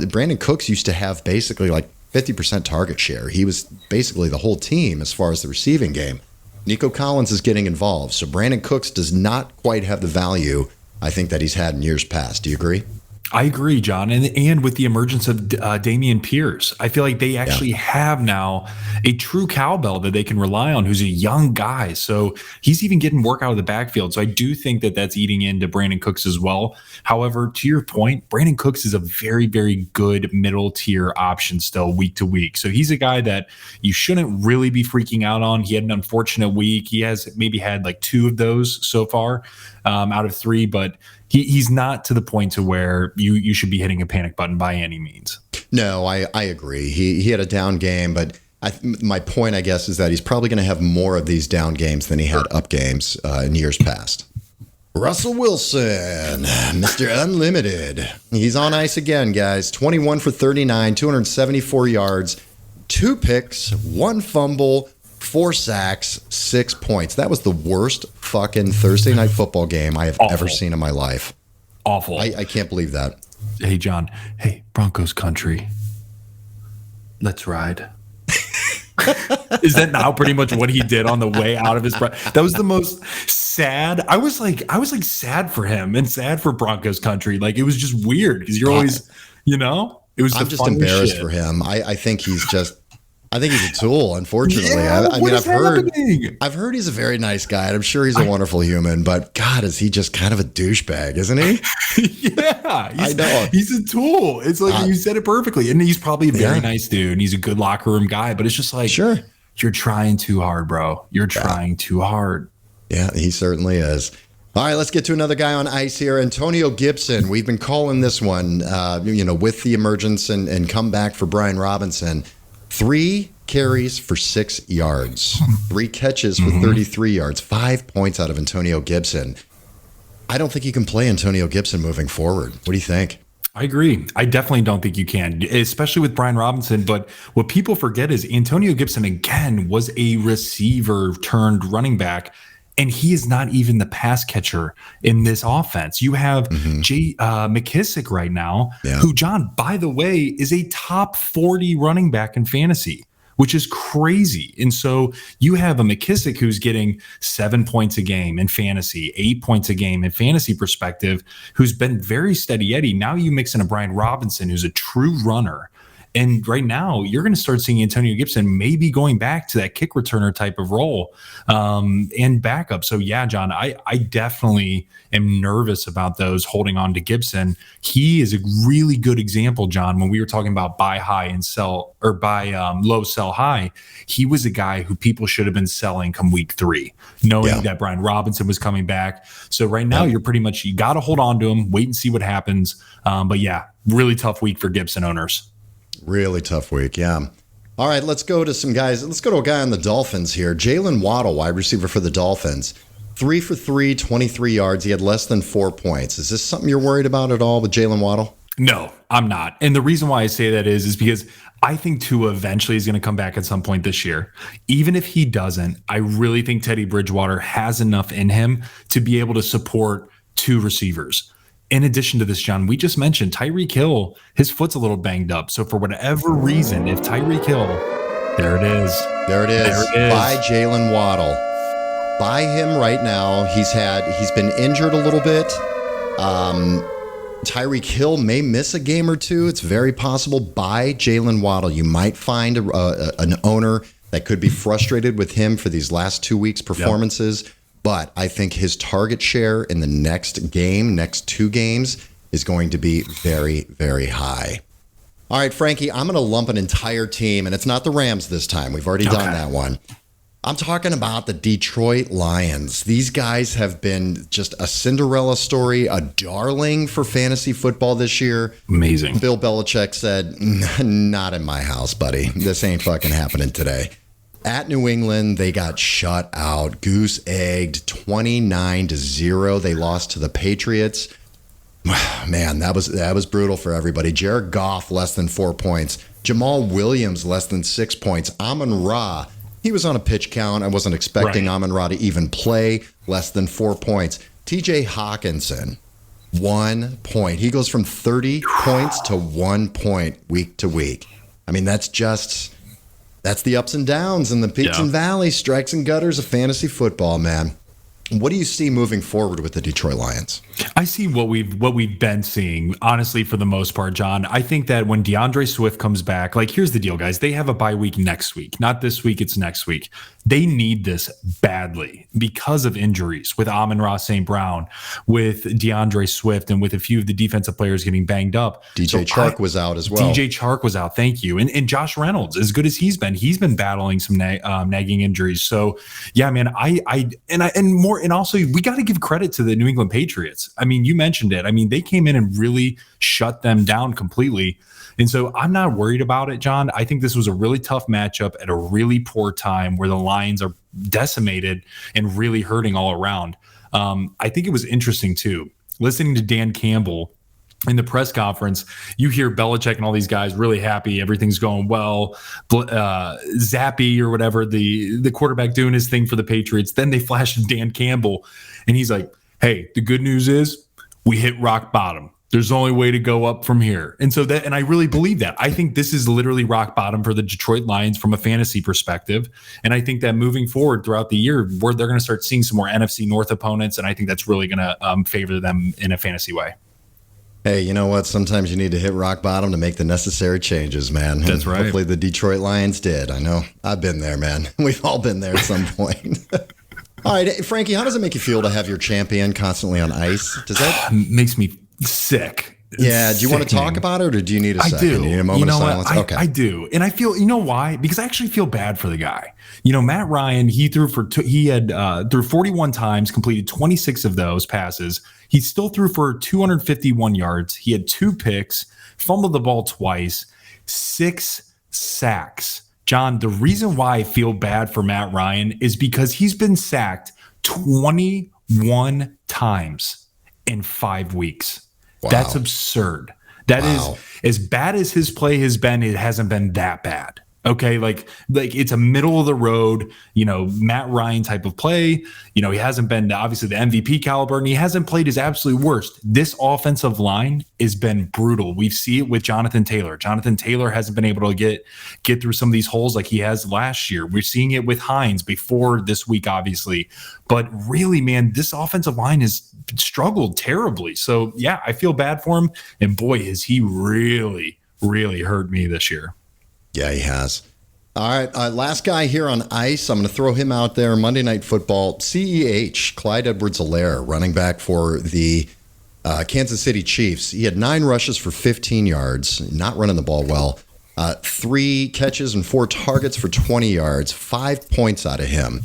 Brandon Cooks used to have basically like 50% target share. He was basically the whole team as far as the receiving game. Nico Collins is getting involved. So Brandon Cooks does not quite have the value, I think, that he's had in years past. Do you agree? I agree, John. And with the emergence of Dameon Pierce, I feel like they actually have now a true cowbell that they can rely on who's a young guy. So he's even getting work out of the backfield. So I do think that that's eating into Brandon Cooks as well. However, to your point, Brandon Cooks is a very, very good middle tier option still week to week. So he's a guy that you shouldn't really be freaking out on. He had an unfortunate week. He has maybe had like 2 of those so far out of 3, but he's not to the point to where you should be hitting a panic button by any means. No, I agree. He had a down game, but my point, I guess, is that he's probably going to have more of these down games than he had up games in years past. Russell Wilson, Mr. Unlimited. He's on ice again, guys. 21 for 39, 274 yards, 2 picks, 1 fumble, 4 sacks, 6 points. That was the worst fucking Thursday night football game I have ever seen in my life. Awful. I can't believe that. Hey, John. Hey, Broncos country. Let's ride. Is that now pretty much what he did on the way out of his that was the most sad. I was like sad for him and sad for Broncos country. Like, it was just weird because you're always, it was I'm just embarrassed for him. I think he's a tool, unfortunately. Yeah, I've heard he's a very nice guy, and I'm sure he's a wonderful human, but God, is he just kind of a douchebag, isn't he? Yeah, I know. He's a tool. It's like you said it perfectly. And he's probably a very nice dude, and he's a good locker room guy, but it's just like, sure, you're trying too hard, bro. You're trying too hard. Yeah, he certainly is. All right, let's get to another guy on ice here. Antonio Gibson. We've been calling this one, with the emergence and comeback for Brian Robinson. 3 carries for 6 yards, 3 catches for 33 yards, 5 points out of Antonio Gibson. I don't think you can play Antonio Gibson moving forward. What do you think? I agree. I definitely don't think you can, especially with Brian Robinson. But what people forget is Antonio Gibson, again, was a receiver turned running back. And he is not even the pass catcher in this offense. You have McKissick right now, who, John, by the way, is a top 40 running back in fantasy, which is crazy. And so you have a McKissick who's getting 7 points a game in fantasy, 8 points a game in fantasy perspective, who's been very steady Eddie. Now you mix in a Brian Robinson, who's a true runner. And right now, you're going to start seeing Antonio Gibson maybe going back to that kick returner type of role and backup. So, yeah, John, I definitely am nervous about those holding on to Gibson. He is a really good example, John, when we were talking about buy high and sell, or buy low, sell high. He was a guy who people should have been selling come week 3, knowing that Brian Robinson was coming back. So right now, you're pretty much, you got to hold on to him, wait and see what happens. But yeah, really tough week for Gibson owners. Really tough week, yeah. All right, let's go to some guys. Let's go to a guy on the Dolphins here. Jalen Waddle, wide receiver for the Dolphins. 3 for 3, 23 yards. He had less than 4 points. Is this something you're worried about at all with Jalen Waddle? No, I'm not. And the reason why I say that is because I think Tua eventually is going to come back at some point this year. Even if he doesn't, I really think Teddy Bridgewater has enough in him to be able to support 2 receivers. In addition to this, John, we just mentioned Tyreek Hill, his foot's a little banged up. So for whatever reason, if Tyreek Hill There it is. There it is. There it is. By Jalen Waddle. By him right now. He's been injured a little bit. Tyreek Hill may miss a game or two. It's very possible. By Jalen Waddle. You might find an owner that could be frustrated with him for these last 2 weeks' performances. Yep. But I think his target share in the next 2 games, is going to be very, very high. All right, Frankie, I'm going to lump an entire team, and it's not the Rams this time. We've already done that one. I'm talking about the Detroit Lions. These guys have been just a Cinderella story, a darling for fantasy football this year. Amazing. Bill Belichick said, not in my house, buddy. This ain't fucking happening today. At New England, they got shut out, goose-egged, 29-0. They lost to the Patriots. Man, that was brutal for everybody. Jared Goff, less than 4 points. Jamal Williams, less than 6 points. Amon-Ra, he was on a pitch count. I wasn't expecting Amon-Ra to even play. Less than 4 points. TJ Hawkinson, 1 point. He goes from 30 points to 1 point week to week. I mean, that's the ups and downs and the peaks and valleys, strikes and gutters of fantasy football, man. What do you see moving forward with the Detroit Lions? I see what we've been seeing, honestly, for the most part, John. I think that when DeAndre Swift comes back, like, here's the deal, guys. They have a bye week next week. Not this week, it's next week. They need this badly because of injuries with Amon-Ra St. Brown, with DeAndre Swift, and with a few of the defensive players getting banged up. DJ Chark was out as well. DJ Chark was out, thank you. And Josh Reynolds, as good as he's been battling some nagging injuries. So, yeah, man, and also we got to give credit to the New England Patriots. I mean, you mentioned it. I mean, they came in and really shut them down completely. And so I'm not worried about it, John. I think this was a really tough matchup at a really poor time where the Lions are decimated and really hurting all around. I think it was interesting, too, listening to Dan Campbell in the press conference. You hear Belichick and all these guys really happy. Everything's going well. Zappy or whatever, the quarterback doing his thing for the Patriots. Then they flash to Dan Campbell, and he's like, hey, the good news is we hit rock bottom. There's the only way to go up from here. And I really believe that. I think this is literally rock bottom for the Detroit Lions from a fantasy perspective. And I think that moving forward throughout the year, where they're going to start seeing some more NFC North opponents. And I think that's really going to favor them in a fantasy way. Hey, you know what? Sometimes you need to hit rock bottom to make the necessary changes, man. That's right. Hopefully the Detroit Lions did. I know. I've been there, man. We've all been there at some point. All right, Frankie, how does it make you feel to have your champion constantly on ice? Does that makes me sick? Yeah. Do you want to talk about it, or do you need a second? I do. You need a moment of silence? Okay. I do. And I feel, you know why? Because I actually feel bad for the guy. You know, Matt Ryan, he threw 41 times, completed 26 of those passes. He still threw for 251 yards. He had 2 picks, fumbled the ball twice, 6 sacks. John, the reason why I feel bad for Matt Ryan is because he's been sacked 21 times in 5 weeks. Wow. That's absurd. That is, as bad as his play has been, it hasn't been that bad. Okay, like it's a middle of the road, you know, Matt Ryan type of play. You know, he hasn't been obviously the MVP caliber, and he hasn't played his absolute worst. This offensive line has been brutal. We see it with Jonathan Taylor. Jonathan Taylor hasn't been able to get through some of these holes like he has last year. We're seeing it with Hines before this week, obviously. But really, man, this offensive line has struggled terribly. So yeah, I feel bad for him. And boy, has he really, really hurt me this year. Yeah, he has. All right, last guy here on ice. I'm going to throw him out there. Monday Night Football, CEH, Clyde Edwards-Helaire, running back for the Kansas City Chiefs. He had 9 rushes for 15 yards, not running the ball well. 3 catches and 4 targets for 20 yards, 5 points out of him.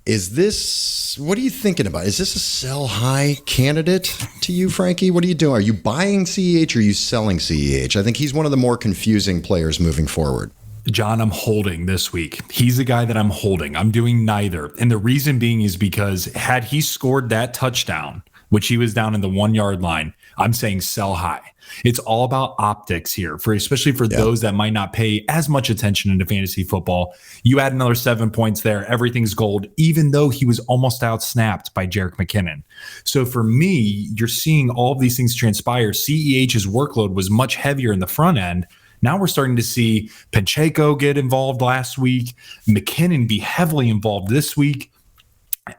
What are you thinking about? Is this a sell high candidate to you, Frankie? What are you doing? Are you buying CEH or are you selling CEH? I think he's one of the more confusing players moving forward. John, I'm holding this week. He's the guy that I'm holding. I'm doing neither. And the reason being is because had he scored that touchdown, which he was down in the 1 yard line, I'm saying sell high. It's all about optics here, especially for those that might not pay as much attention into fantasy football. You add another 7 points there, everything's gold, even though he was almost out-snapped by Jerick McKinnon. So for me, you're seeing all of these things transpire. CEH's workload was much heavier in the front end. Now we're starting to see Pacheco get involved last week, McKinnon be heavily involved this week.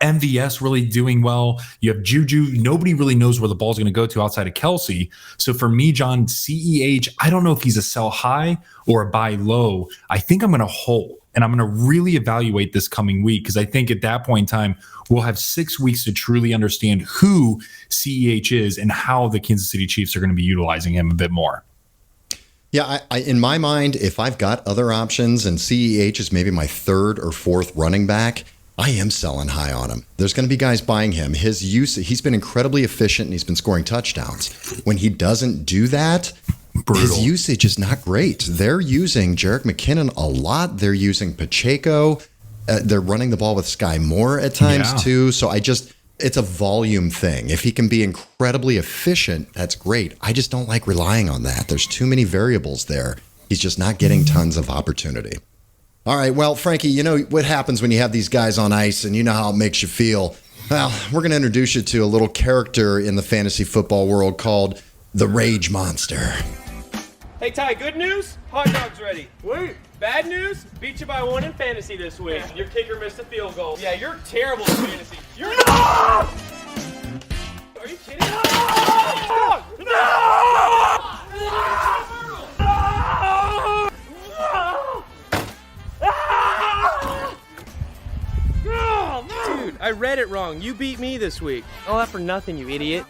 MVS really doing well. You have Juju. Nobody really knows where the ball's going to go to outside of Kelsey. So for me, John, CEH, I don't know if he's a sell high or a buy low. I think I'm going to hold, and I'm going to really evaluate this coming week because I think at that point in time, we'll have 6 weeks to truly understand who CEH is and how the Kansas City Chiefs are going to be utilizing him a bit more. Yeah, I in my mind, if I've got other options and CEH is maybe my third or fourth running back, I am selling high on him. There's going to be guys buying him. His use, he's been incredibly efficient and he's been scoring touchdowns. When he doesn't do that, his usage is not great. They're using Jerick McKinnon a lot. They're using Pacheco. They're running the ball with Sky Moore at times too. So it's a volume thing. If he can be incredibly efficient, that's great. I just don't like relying on that. There's too many variables there. He's just not getting tons of opportunity. All right, well, Frankie, you know what happens when you have these guys on ice and you know how it makes you feel. Well, we're going to introduce you to a little character in the fantasy football world called the Rage Monster. Hey, Ty, good news? Hot dog's ready. Wait. Bad news? Beat you by 1 in fantasy this week. Yeah. Your kicker missed a field goal. Yeah, you're terrible in fantasy. You're not! Are you kidding? No! Dude, I read it wrong. You beat me this week. All that for nothing, you idiot.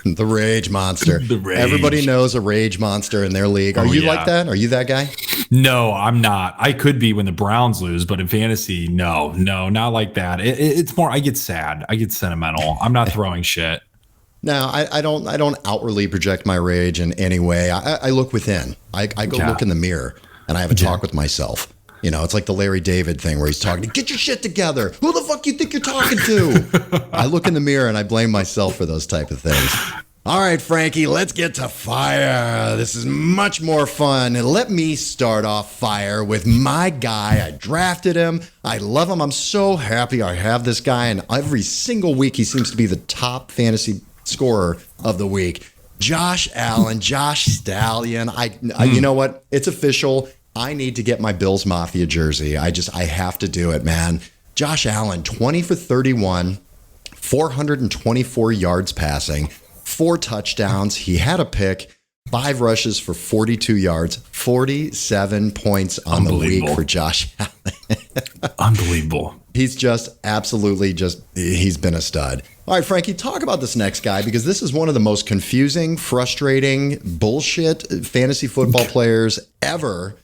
The Rage Monster. The Rage. Everybody knows a Rage Monster in their league. Are you like that? Are you that guy? No, I'm not. I could be when the Browns lose, but in fantasy, no, not like that. It's more, I get sad. I get sentimental. I'm not throwing shit. No, I don't outwardly project my rage in any way. I look within. I go look in the mirror and I have a talk with myself. You know, it's like the Larry David thing where he's talking, get your shit together. Who the fuck you think you're talking to? I look in the mirror and I blame myself for those type of things. All right, Frankie, let's get to fire. This is much more fun. And let me start off fire with my guy. I drafted him. I love him. I'm so happy I have this guy. And every single week, he seems to be the top fantasy scorer of the week. Josh Allen, Josh Stallion. You know what? It's official. I need to get my Bills Mafia jersey. I have to do it, man. Josh Allen, 20 for 31, 424 yards passing, 4 touchdowns. He had a pick, 5 rushes for 42 yards, 47 points on the week for Josh Allen. Unbelievable. He's just absolutely he's been a stud. All right, Frankie, talk about this next guy because this is one of the most confusing, frustrating, bullshit fantasy football players ever.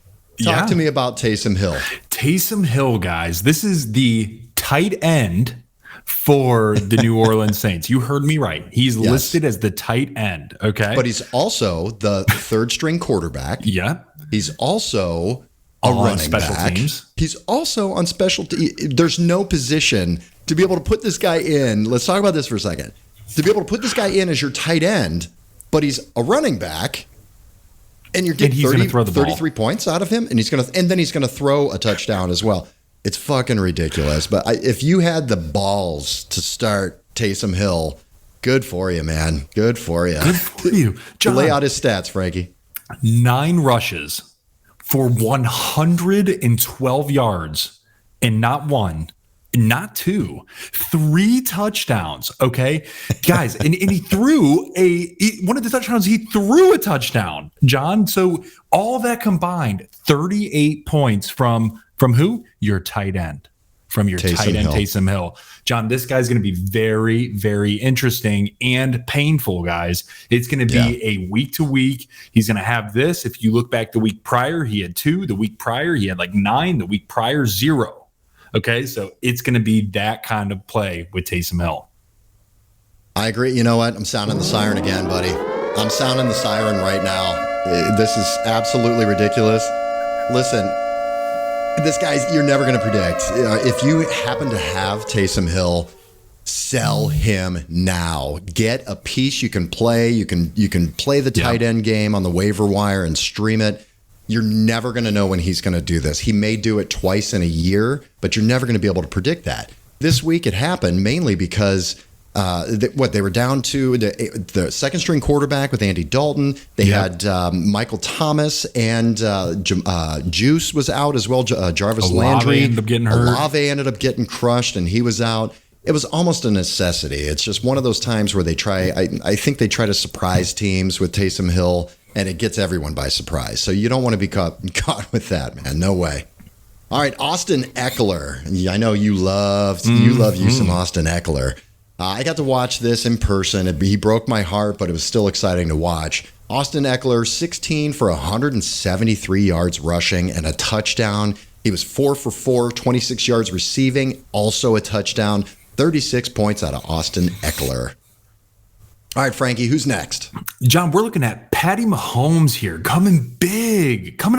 Talk to me about Taysom Hill. Taysom Hill, guys. This is the tight end for the New Orleans Saints. You heard me right. He's listed as the tight end, okay? But he's also the third string quarterback. Yeah. He's also a running special back. Teams. He's also on special teams. There's no position to be able to put this guy in. Let's talk about this for a second. To be able to put this guy in as your tight end, but he's a running back. And you're getting 33 points out of him, and then he's gonna throw a touchdown as well. It's fucking ridiculous. But if you had the balls to start Taysom Hill, good for you, man. Good for you. Good for you, John. Lay out his stats, Frankie. 9 rushes for 112 yards, and not 1. Not 2, 3 touchdowns. Okay, guys, and he threw one of the touchdowns. He threw a touchdown, John. So all that combined, 38 points from who? Your tight end, from your tight end, Taysom Hill. John, this guy's going to be very, very interesting and painful, guys. It's going to be a week to week. He's going to have this. If you look back the week prior, he had 2. The week prior, he had like 9. The week prior, 0. Okay, so it's going to be that kind of play with Taysom Hill. I agree. You know what? I'm sounding the siren again, buddy. I'm sounding the siren right now. This is absolutely ridiculous. Listen, this guy's, you're never going to predict. If you happen to have Taysom Hill, sell him now. Get a piece you can play. You can play the tight end game on the waiver wire and stream it. You're never going to know when he's going to do this. He may do it twice in a year, but you're never going to be able to predict that. This week it happened mainly because They were down to the second string quarterback with Andy Dalton. They had Michael Thomas and Juice was out as well. Jarvis Landry ended up getting hurt. Olave ended up getting crushed, and he was out. It was almost a necessity. It's just one of those times where they try. I think they try to surprise teams with Taysom Hill, and it gets everyone by surprise. So you don't want to be caught with that, man. No way. All right, Austin Eckler. I know you love you some Austin Eckler. I got to watch this in person. He broke my heart, but it was still exciting to watch. Austin Eckler, 16 for 173 yards rushing and a touchdown. He was 4 for 4, 26 yards receiving, also a touchdown. 36 points out of Austin Eckler. All right, Frankie, who's next? John, we're looking at Patty Mahomes here, coming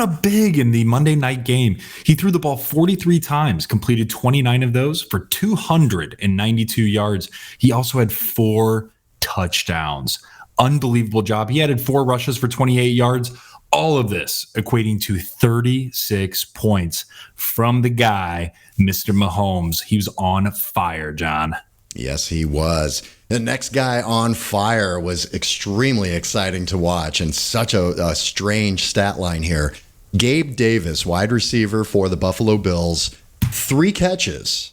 up big in the Monday night game. He threw the ball 43 times, completed 29 of those for 292 yards. He also had 4 touchdowns. Unbelievable job. He added 4 rushes for 28 yards. All of this equating to 36 points from the guy, Mr. Mahomes. He was on fire, John. Yes, he was. The next guy on fire was extremely exciting to watch, and such a strange stat line here. Gabe Davis, wide receiver for the Buffalo Bills, 3 catches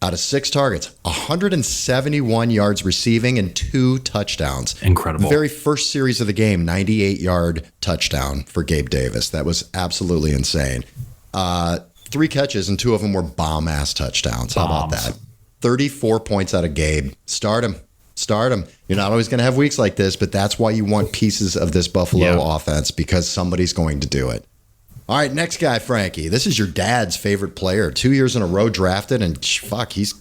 out of 6 targets, 171 yards receiving and 2 touchdowns. Incredible. The very first series of the game, 98-yard touchdown for Gabe Davis. That was absolutely insane. 3 catches, and 2 of them were bomb-ass touchdowns. How about that? 34 points out of Gabe. Start him. You're not always going to have weeks like this, but that's why you want pieces of this Buffalo offense, because somebody's going to do it. All right, next guy, Frankie. This is your dad's favorite player. 2 years in a row drafted, and he's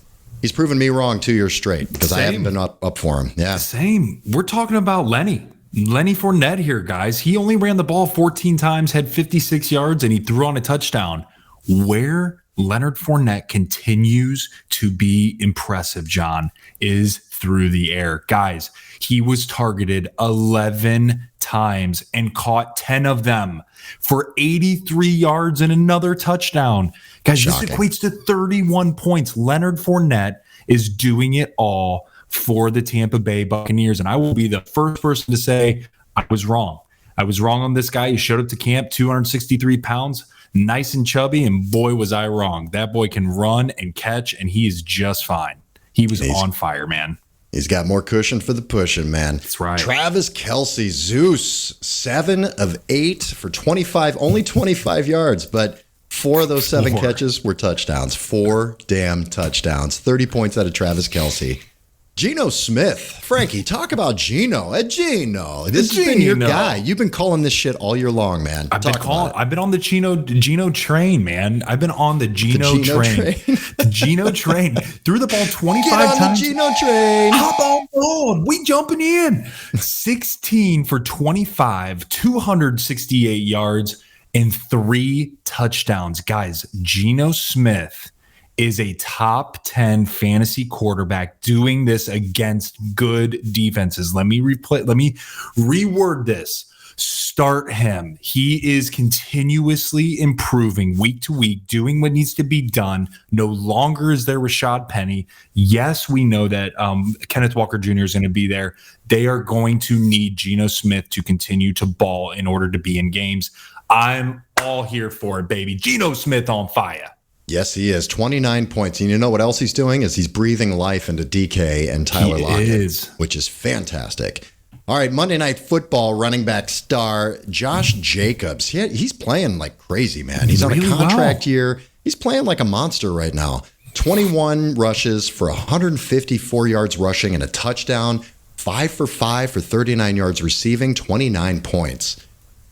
proven me wrong 2 years straight because I haven't been up for him. Yeah. Same. We're talking about Lenny Fournette here, guys. He only ran the ball 14 times, had 56 yards, and he threw on a touchdown. Where Leonard Fournette continues to be impressive, John, is through the air. Guys, he was targeted 11 times and caught 10 of them for 83 yards and another touchdown. Guys, Shocking. This equates to 31 points. Leonard Fournette is doing it all for the Tampa Bay Buccaneers, and I will be the first person to say I was wrong. I was wrong on this guy. He showed up to camp, 263 pounds, nice and chubby, and boy, was I wrong. That boy can run and catch, and he is just fine. He was on fire, man. He's got more cushion for the pushing, man. That's right. Travis Kelce, Zeus, 7 of 8 for 25, only 25 yards, but 4 of those 7 catches were touchdowns. 4 damn touchdowns. 30 points out of Travis Kelce. Geno Smith. Frankie, talk about Geno. Geno. This has been your guy. You've been calling this shit all year long, man. I've been on the Geno train, man. I've been on the Geno train. The Geno train. Threw the ball 25 times. Get on the Geno train. Hop on board. We jumping in. 16 for 25, 268 yards, and 3 touchdowns. Guys, Geno Smith is a top 10 fantasy quarterback doing this against good defenses. Let me reword this. Start him. He is continuously improving week to week, doing what needs to be done. No longer is there Rashad Penny. Yes, we know that Kenneth Walker Jr. is going to be there. They are going to need Geno Smith to continue to ball in order to be in games. I'm all here for it, baby. Geno Smith on fire. Yes, he is. 29 points. And you know what else he's doing is he's breathing life into DK and Tyler Lockett, which is fantastic. All right, Monday Night Football running back star Josh Jacobs. He's playing like crazy, man. He's on a contract year. He's playing like a monster right now. 21 rushes for 154 yards rushing and a touchdown. 5 for 5 for 39 yards receiving, 29 points.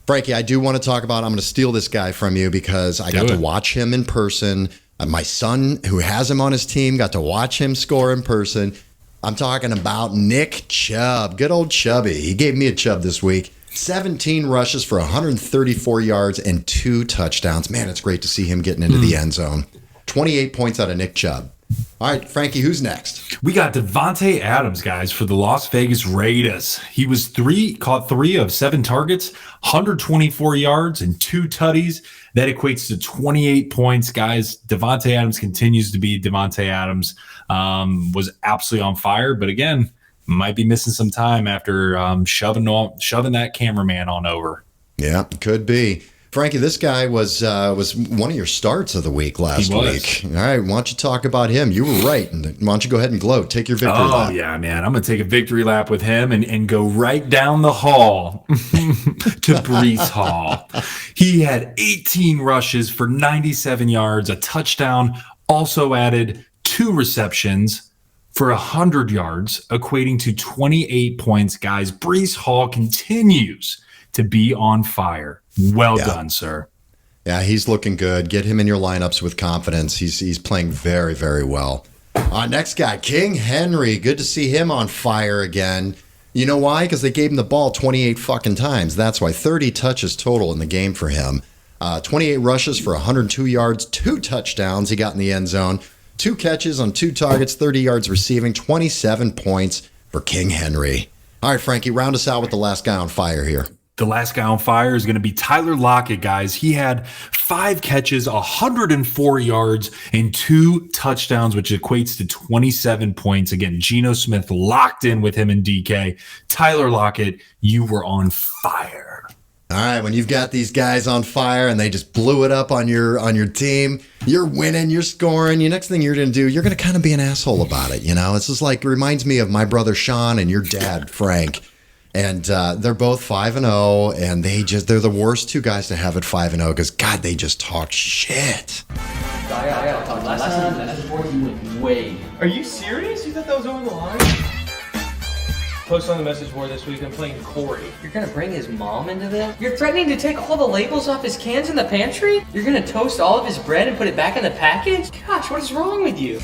Frankie, I do want to talk about, I'm going to steal this guy from you because I got to watch him in person. My son, who has him on his team, got to watch him score in person. I'm talking about Nick Chubb. Good old Chubby. He gave me a Chubb this week. 17 rushes for 134 yards and 2 touchdowns. Man, it's great to see him getting into the end zone. 28 points out of Nick Chubb. All right, Frankie, who's next? We got Devontae Adams, guys, for the Las Vegas Raiders. He was caught 3 of 7 targets, 124 yards, and 2 tutties. That equates to 28 points, guys. Devontae Adams continues to be Devontae Adams. Was absolutely on fire, but again, might be missing some time after shoving that cameraman on over. Yeah, could be. Frankie, this guy was one of your starts of the week last week. All right, why don't you talk about him? You were right. And why don't you go ahead and gloat? Take your victory lap. Oh, yeah, man. I'm going to take a victory lap with him and go right down the hall to Breece Hall. He had 18 rushes for 97 yards, a touchdown, also added 2 receptions for 100 yards, equating to 28 points, guys. Breece Hall continues to be on fire. Well done, sir. Yeah, he's looking good. Get him in your lineups with confidence. He's playing very, very well. Next guy, King Henry. Good to see him on fire again. You know why? Because they gave him the ball 28 fucking times. That's why. 30 touches total in the game for him. 28 rushes for 102 yards, 2 touchdowns he got in the end zone, 2 catches on 2 targets, 30 yards receiving, 27 points for King Henry. All right, Frankie, round us out with the last guy on fire here. The last guy on fire is going to be Tyler Lockett, guys. He had 5 catches, 104 yards, and 2 touchdowns, which equates to 27 points. Again, Geno Smith locked in with him in DK. Tyler Lockett, you were on fire. All right, when you've got these guys on fire and they just blew it up on your team, you're winning, you're scoring. The next thing you're going to do, you're going to kind of be an asshole about it. It's just like, it reminds me of my brother Sean and your dad Frank. And they're both 5-0, and they're the worst 2 guys to have at 5-0 because, God, they just talk shit. Are you serious? You thought that was over the line? Post on the message board this week, I'm playing Corey. You're gonna bring his mom into this? You're threatening to take all the labels off his cans in the pantry? You're gonna toast all of his bread and put it back in the package? Gosh, what is wrong with you?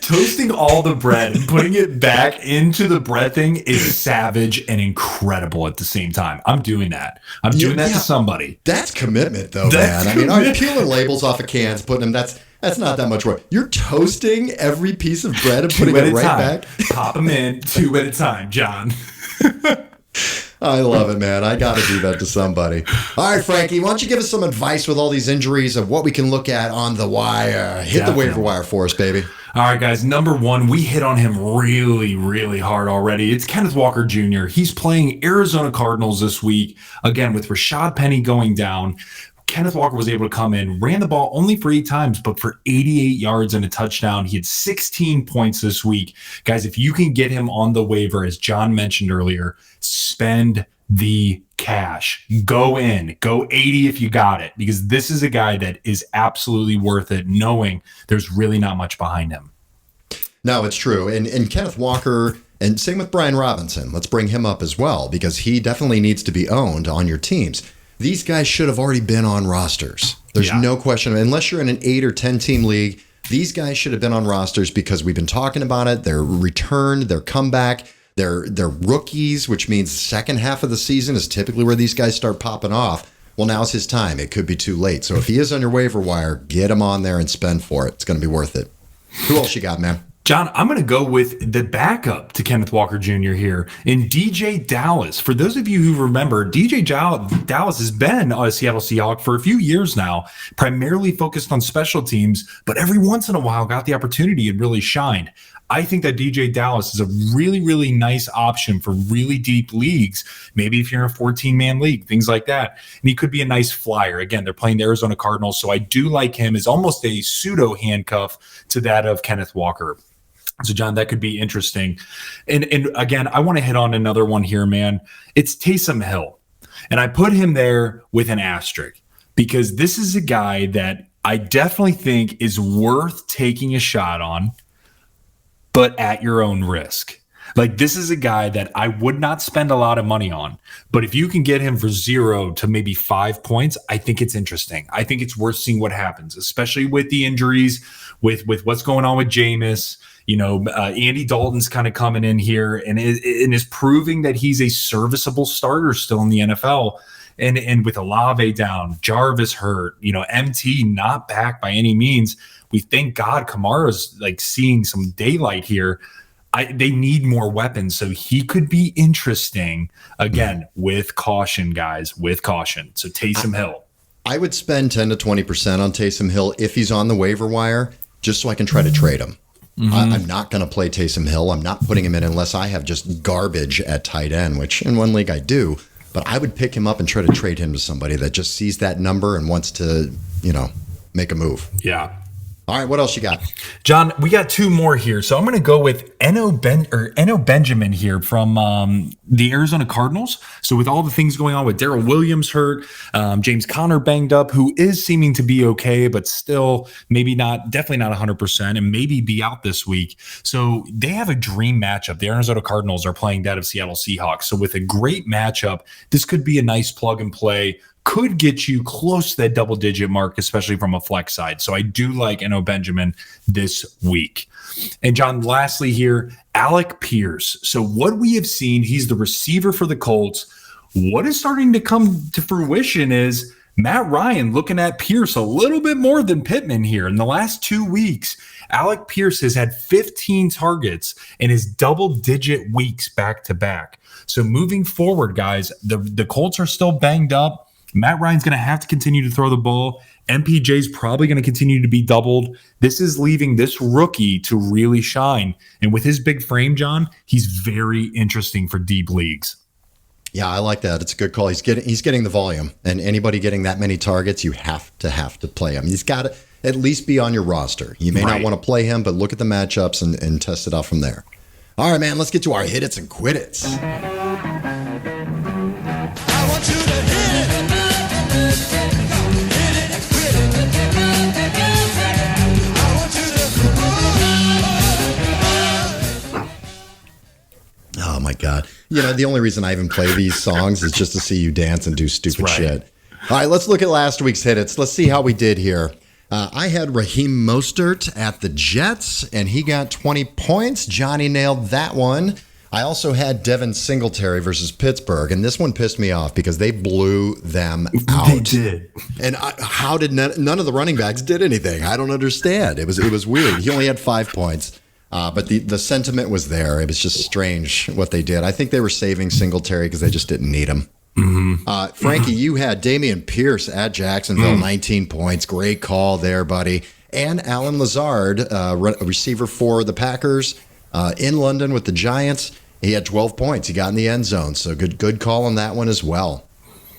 Toasting all the bread and putting it back into the bread thing is savage and incredible at the same time. I'm doing that. I'm doing that to somebody. That's commitment, though, man. I mean, all right, peeling labels off of cans, putting them, that's not that much work. You're toasting every piece of bread and putting it right back. Pop them in 2 at a time, John. I love it, man. I got to do that to somebody. All right, Frankie, why don't you give us some advice with all these injuries of what we can look at on the wire? Hit the waiver wire for us, baby. All right, guys. Number 1, we hit on him really, really hard already. It's Kenneth Walker Jr. He's playing Arizona Cardinals this week. Again, with Rashad Penny going down, Kenneth Walker was able to come in, ran the ball only for 8 times, but for 88 yards and a touchdown. He had 16 points this week. Guys, if you can get him on the waiver, as John mentioned earlier, spend the cash. Go 80 if you got it, because this is a guy that is absolutely worth it, knowing there's really not much behind him. No, it's true. And Kenneth Walker, and same with Brian Robinson. Let's bring him up as well, because he definitely needs to be owned on your teams. These guys should have already been on rosters. There's no question. Unless you're in an 8 or 10 team league, these guys should have been on rosters because we've been talking about it. Their return, their comeback, they're rookies, which means the second half of the season is typically where these guys start popping off. Well, now's his time. It could be too late. So if he is on your waiver wire, get him on there and spend for it. It's going to be worth it. Who else you got, man? John, I'm going to go with the backup to Kenneth Walker Jr. here in DJ Dallas. For those of you who remember, DJ Dallas has been a Seattle Seahawk for a few years now, primarily focused on special teams, but every once in a while got the opportunity and really shined. I think that DJ Dallas is a really, really nice option for really deep leagues. Maybe if you're in a 14-man league, things like that. And he could be a nice flyer. Again, they're playing the Arizona Cardinals, so I do like him as almost a pseudo handcuff to that of Kenneth Walker. So, John, that could be interesting. And again, I want to hit on another one here, man. It's Taysom Hill. And I put him there with an asterisk because this is a guy that I definitely think is worth taking a shot on, but at your own risk. Like, this is a guy that I would not spend a lot of money on, but if you can get him for 0 to maybe 5 points, I think it's interesting. I think it's worth seeing what happens, especially with the injuries, with what's going on with Jameis. Andy Dalton's kind of coming in here and is proving that he's a serviceable starter still in the NFL. And with Olave down, Jarvis hurt, MT not back by any means. We thank God Kamara's like seeing some daylight here. They need more weapons, so he could be interesting. Again, with caution, guys, with caution. So Taysom Hill. I would spend 10 to 20% on Taysom Hill if he's on the waiver wire, just so I can try to trade him. I'm not going to play Taysom Hill. I'm not putting him in unless I have just garbage at tight end, which in one league I do. But I would pick him up and try to trade him to somebody that just sees that number and wants to, make a move. Yeah. All right, what else you got? John, we got two more here. So I'm going to go with Eno Benjamin here from the Arizona Cardinals. So with all the things going on with Darrell Williams hurt, James Conner banged up, who is seeming to be okay, but still definitely not 100% and maybe be out this week. So they have a dream matchup. The Arizona Cardinals are playing that of Seattle Seahawks. So with a great matchup, this could be a nice plug and play. Could get you close to that double-digit mark, especially from a flex side. So I do like Eno Benjamin this week. And John, lastly here, Alec Pierce. So what we have seen, he's the receiver for the Colts. What is starting to come to fruition is Matt Ryan looking at Pierce a little bit more than Pittman here. In the last 2 weeks, Alec Pierce has had 15 targets in his double-digit weeks back-to-back. So moving forward, guys, the Colts are still banged up. Matt Ryan's going to have to continue to throw the ball. MPJ's probably going to continue to be doubled. This is leaving this rookie to really shine. And with his big frame, John, he's very interesting for deep leagues. Yeah, I like that. It's a good call. He's getting the volume. And anybody getting that many targets, you have to play him. He's got to at least be on your roster. You may not want to play him, but look at the matchups and test it out from there. All right, man, let's get to our hit-its and quit-its. Oh, my God. The only reason I even play these songs is just to see you dance and do stupid shit. All right, let's look at last week's hit-its. Let's see how we did here. I had Raheem Mostert at the Jets, and he got 20 points. Johnny nailed that one. I also had Devin Singletary versus Pittsburgh, and this one pissed me off because they blew them out. They did. And how did none of the running backs did anything? I don't understand. It was weird. He only had 5 points. But the sentiment was there. It was just strange what they did. I think they were saving Singletary because they just didn't need him. Frankie, you had Damian Pierce at Jacksonville, 19 points. Great call there, buddy. And Alan Lazard, receiver for the Packers in London with the Giants. He had 12 points. He got in the end zone. So good call on that one as well.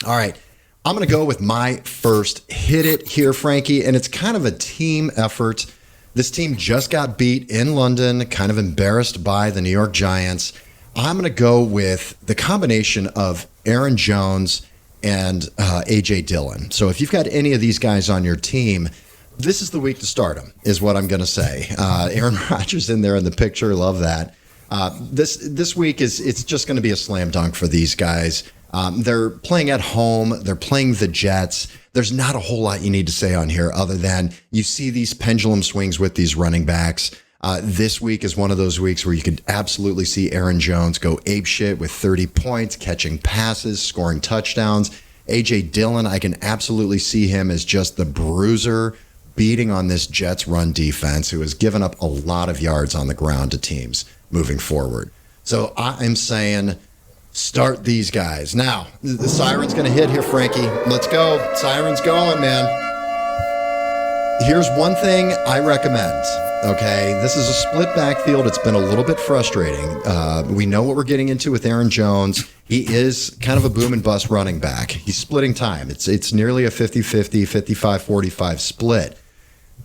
All right. I'm going to go with my first hit it here, Frankie. And it's kind of a team effort. This team just got beat in London, kind of embarrassed by the New York Giants. I'm going to go with the combination of Aaron Jones and A.J. Dillon. So if you've got any of these guys on your team, this is the week to start them, is what I'm going to say. Aaron Rodgers in there in the picture. Love that. This week it's just going to be a slam dunk for these guys. They're playing at home. They're playing the Jets. There's not a whole lot you need to say on here other than you see these pendulum swings with these running backs. This week is one of those weeks where you could absolutely see Aaron Jones go apeshit with 30 points, catching passes, scoring touchdowns. A.J. Dillon, I can absolutely see him as just the bruiser beating on this Jets run defense, who has given up a lot of yards on the ground to teams moving forward. So I'm saying start these guys. Now, the siren's going to hit here, Frankie. Let's go. Siren's going, man. Here's one thing I recommend, okay? This is a split backfield. It's been a little bit frustrating. We know what we're getting into with Aaron Jones. He is kind of a boom and bust running back. He's splitting time. It's nearly a 50-50, 55-45 split.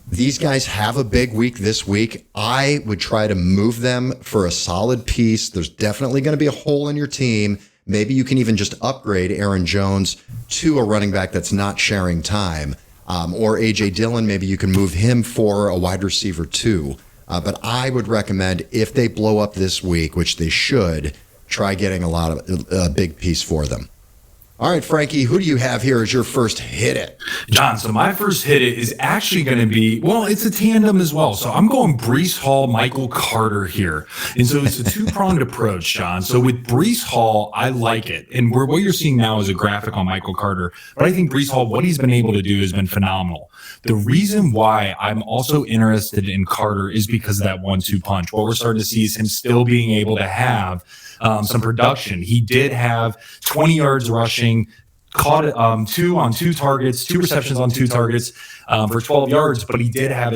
These guys have a big week this week. I would try to move them for a solid piece. There's definitely going to be a hole in your team. Maybe you can even just upgrade Aaron Jones to a running back that's not sharing time. Or A.J. Dillon, maybe you can move him for a wide receiver too. But I would recommend if they blow up this week, which they should, try getting a big piece for them. All right, Frankie, who do you have here as your first hit it? John, so my first hit it is actually going to be, well, it's a tandem as well. So I'm going Breece Hall, Michael Carter here. And so it's a two-pronged approach, John. So with Breece Hall, I like it. And what you're seeing now is a graphic on Michael Carter. But I think Breece Hall, what he's been able to do has been phenomenal. The reason why I'm also interested in Carter is because of that 1-2 punch. What we're starting to see is him still being able to have some production. He did have 20 yards rushing, caught 2 on 2 targets, 2 receptions on 2 targets for 12 yards, but he did have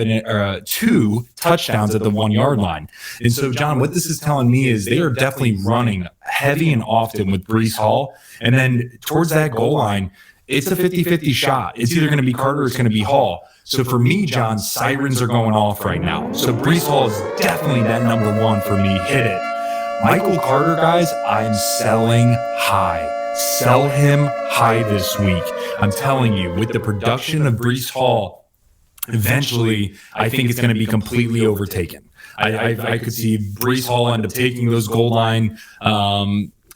2 touchdowns at the 1 yard line. And so, John, what this is telling me is they are definitely running heavy and often with Breece Hall. And then towards that goal line, it's a 50-50 shot. It's either going to be Carter or it's going to be Hall. So for me, John, sirens are going off right now. So Breece Hall is definitely that number 1 for me. Hit it. Michael Carter, guys, I'm selling high. Sell him high this week. I'm telling you, with the production of Breece Hall, eventually, I think it's going to be completely overtaken. I could see Breece Hall end up taking those goal line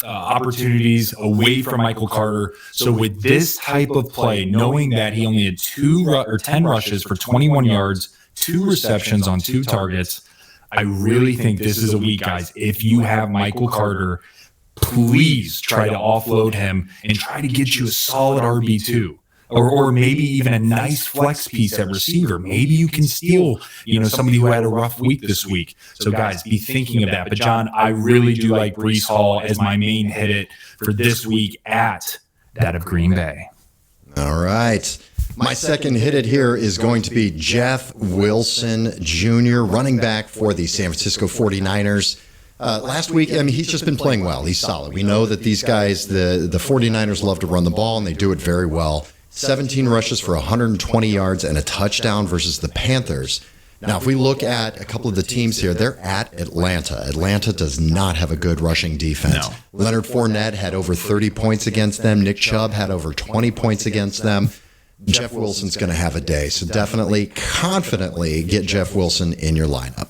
opportunities away from Michael Carter. So with this type of play, knowing that he only had 10 rushes for 21 yards, 2 receptions on 2 targets, I really think this is a week, guys. If you have Michael Carter, please try to offload him and try to get you a solid RB2 or maybe even a nice flex piece at receiver. Maybe you can steal, somebody who had a rough week this week. So guys, be thinking of that. But John, I really do like Breece Hall as my main hit it for this week at that of Green Bay. All right. My second hit it here is going to be Jeff Wilson Jr., running back for the San Francisco 49ers. Last week, he's just been playing well. He's solid. We know that these guys, the 49ers, love to run the ball, and they do it very well. 17 rushes for 120 yards and a touchdown versus the Panthers. Now, if we look at a couple of the teams here, they're at Atlanta. Atlanta does not have a good rushing defense. No. Leonard Fournette had over 30 points against them. Nick Chubb had over 20 points against them. Jeff Wilson's going to have a day. So definitely, confidently get Jeff Wilson in your lineup.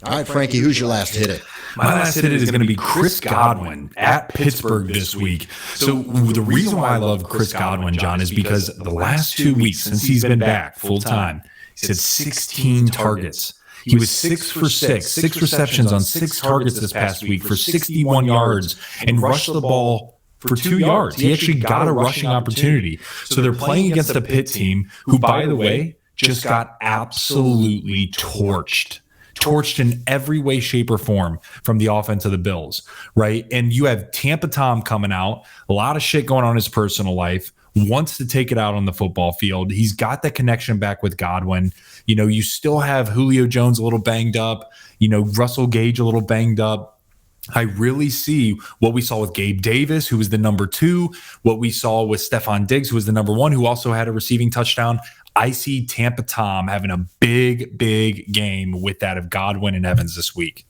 All right, Frankie, who's your last hit it? My last hit is going to be Chris Godwin at Pittsburgh this week. So the reason why I love Chris Godwin, John, is because the last 2 weeks since he's been back full time, he's had 16 targets. He was 6 for 6 receptions on 6 targets this past week for 61 yards and rushed the ball for 2 yards. He actually got a rushing opportunity. So they're playing against a Pitt team who, by the way, just got absolutely torched in every way, shape, or form from the offense of the Bills, right? And you have Tampa Tom coming out, a lot of shit going on in his personal life, wants to take it out on the football field. He's got that connection back with Godwin. You still have Julio Jones a little banged up, Russell Gage a little banged up. I really see what we saw with Gabe Davis, who was the number 2, what we saw with Stephon Diggs, who was the number 1, who also had a receiving touchdown. I see Tampa Tom having a big, big game with that of Godwin and Evans this week.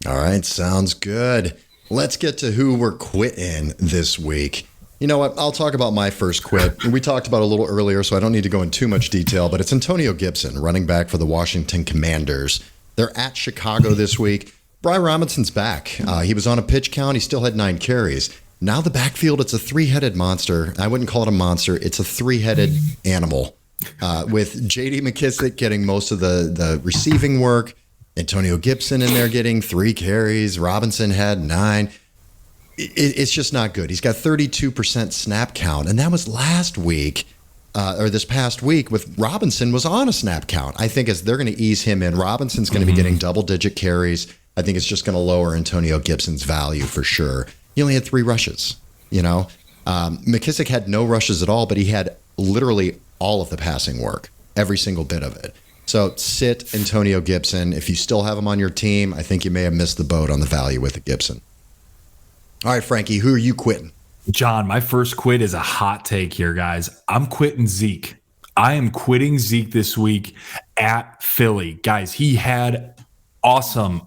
All right, sounds good. Let's get to who we're quitting this week. You know what? I'll talk about my first quit. We talked about it a little earlier, so I don't need to go in too much detail, but it's Antonio Gibson, running back for the Washington Commanders. They're at Chicago this week. Brian Robinson's back. He was on a pitch count. He still had 9 carries. Now the backfield, it's a 3-headed monster. I wouldn't call it a monster. It's a 3-headed animal with J.D. McKissick getting most of the receiving work. Antonio Gibson in there getting 3 carries. Robinson had 9. It's just not good. He's got 32% snap count, and that was last week or this past week with Robinson was on a snap count. I think as they're going to ease him in, Robinson's going to be getting double-digit carries. I think it's just going to lower Antonio Gibson's value for sure. He only had 3 rushes, McKissick had no rushes at all, but he had literally all of the passing work, every single bit of it. So sit Antonio Gibson. If you still have him on your team, I think you may have missed the boat on the value with the Gibson. All right, Frankie, who are you quitting? John, my first quit is a hot take here, guys. I'm quitting Zeke. I am quitting Zeke this week at Philly. Guys, he had awesome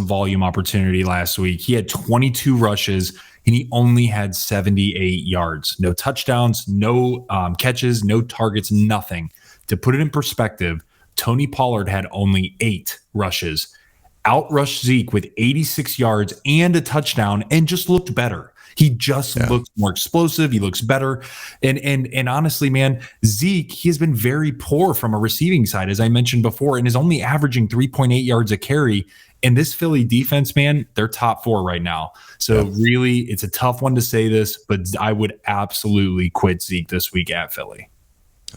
volume opportunity last week. He had 22 rushes and he only had 78 yards. No touchdowns, no catches, no targets, nothing. To put it in perspective, Tony Pollard had only 8 rushes, outrushed Zeke with 86 yards and a touchdown and just looked better. He just looks more explosive. He looks better. And honestly, man, Zeke, he has been very poor from a receiving side, as I mentioned before, and is only averaging 3.8 yards a carry. And this Philly defense, man, they're top 4 right now. So really, it's a tough one to say this, but I would absolutely quit Zeke this week at Philly.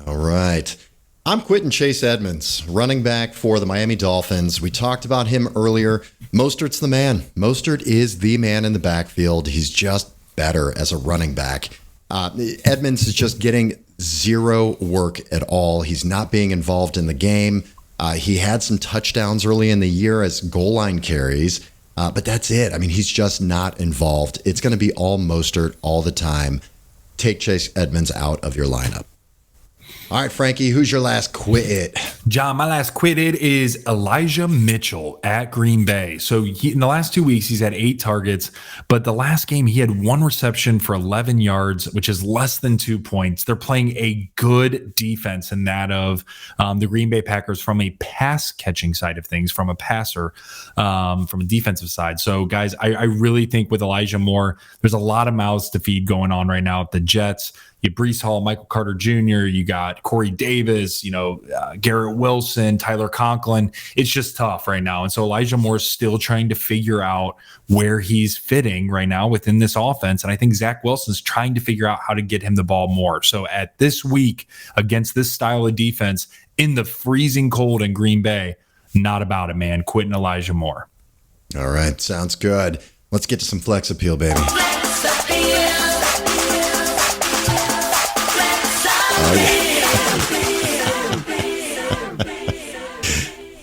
All right. I'm quitting Chase Edmonds, running back for the Miami Dolphins. We talked about him earlier. Mostert's the man. Mostert is the man in the backfield. He's just better as a running back. Edmonds is just getting zero work at all. He's not being involved in the game. He had some touchdowns early in the year as goal line carries, but that's it. I mean, he's just not involved. It's going to be all Mostert all the time. Take Chase Edmonds out of your lineup. All right, Frankie, who's your last quit it? John, my last quit it is Elijah Mitchell at Green Bay. So in the last 2 weeks, he's had 8 targets, but the last game he had 1 reception for 11 yards, which is less than 2 points. They're playing a good defense in that of the Green Bay Packers from a pass catching side of things, from a passer, from a defensive side. So guys, I really think with Elijah Moore, there's a lot of mouths to feed going on right now at the Jets. You Breece Hall, Michael Carter Jr., you got Corey Davis, Garrett Wilson, Tyler Conklin. It's just tough right now. And so Elijah Moore is still trying to figure out where he's fitting right now within this offense. And I think Zach Wilson's trying to figure out how to get him the ball more. So at this week against this style of defense in the freezing cold in Green Bay, not about it, man. Quitting Elijah Moore. All right. Sounds good. Let's get to some flex appeal, baby.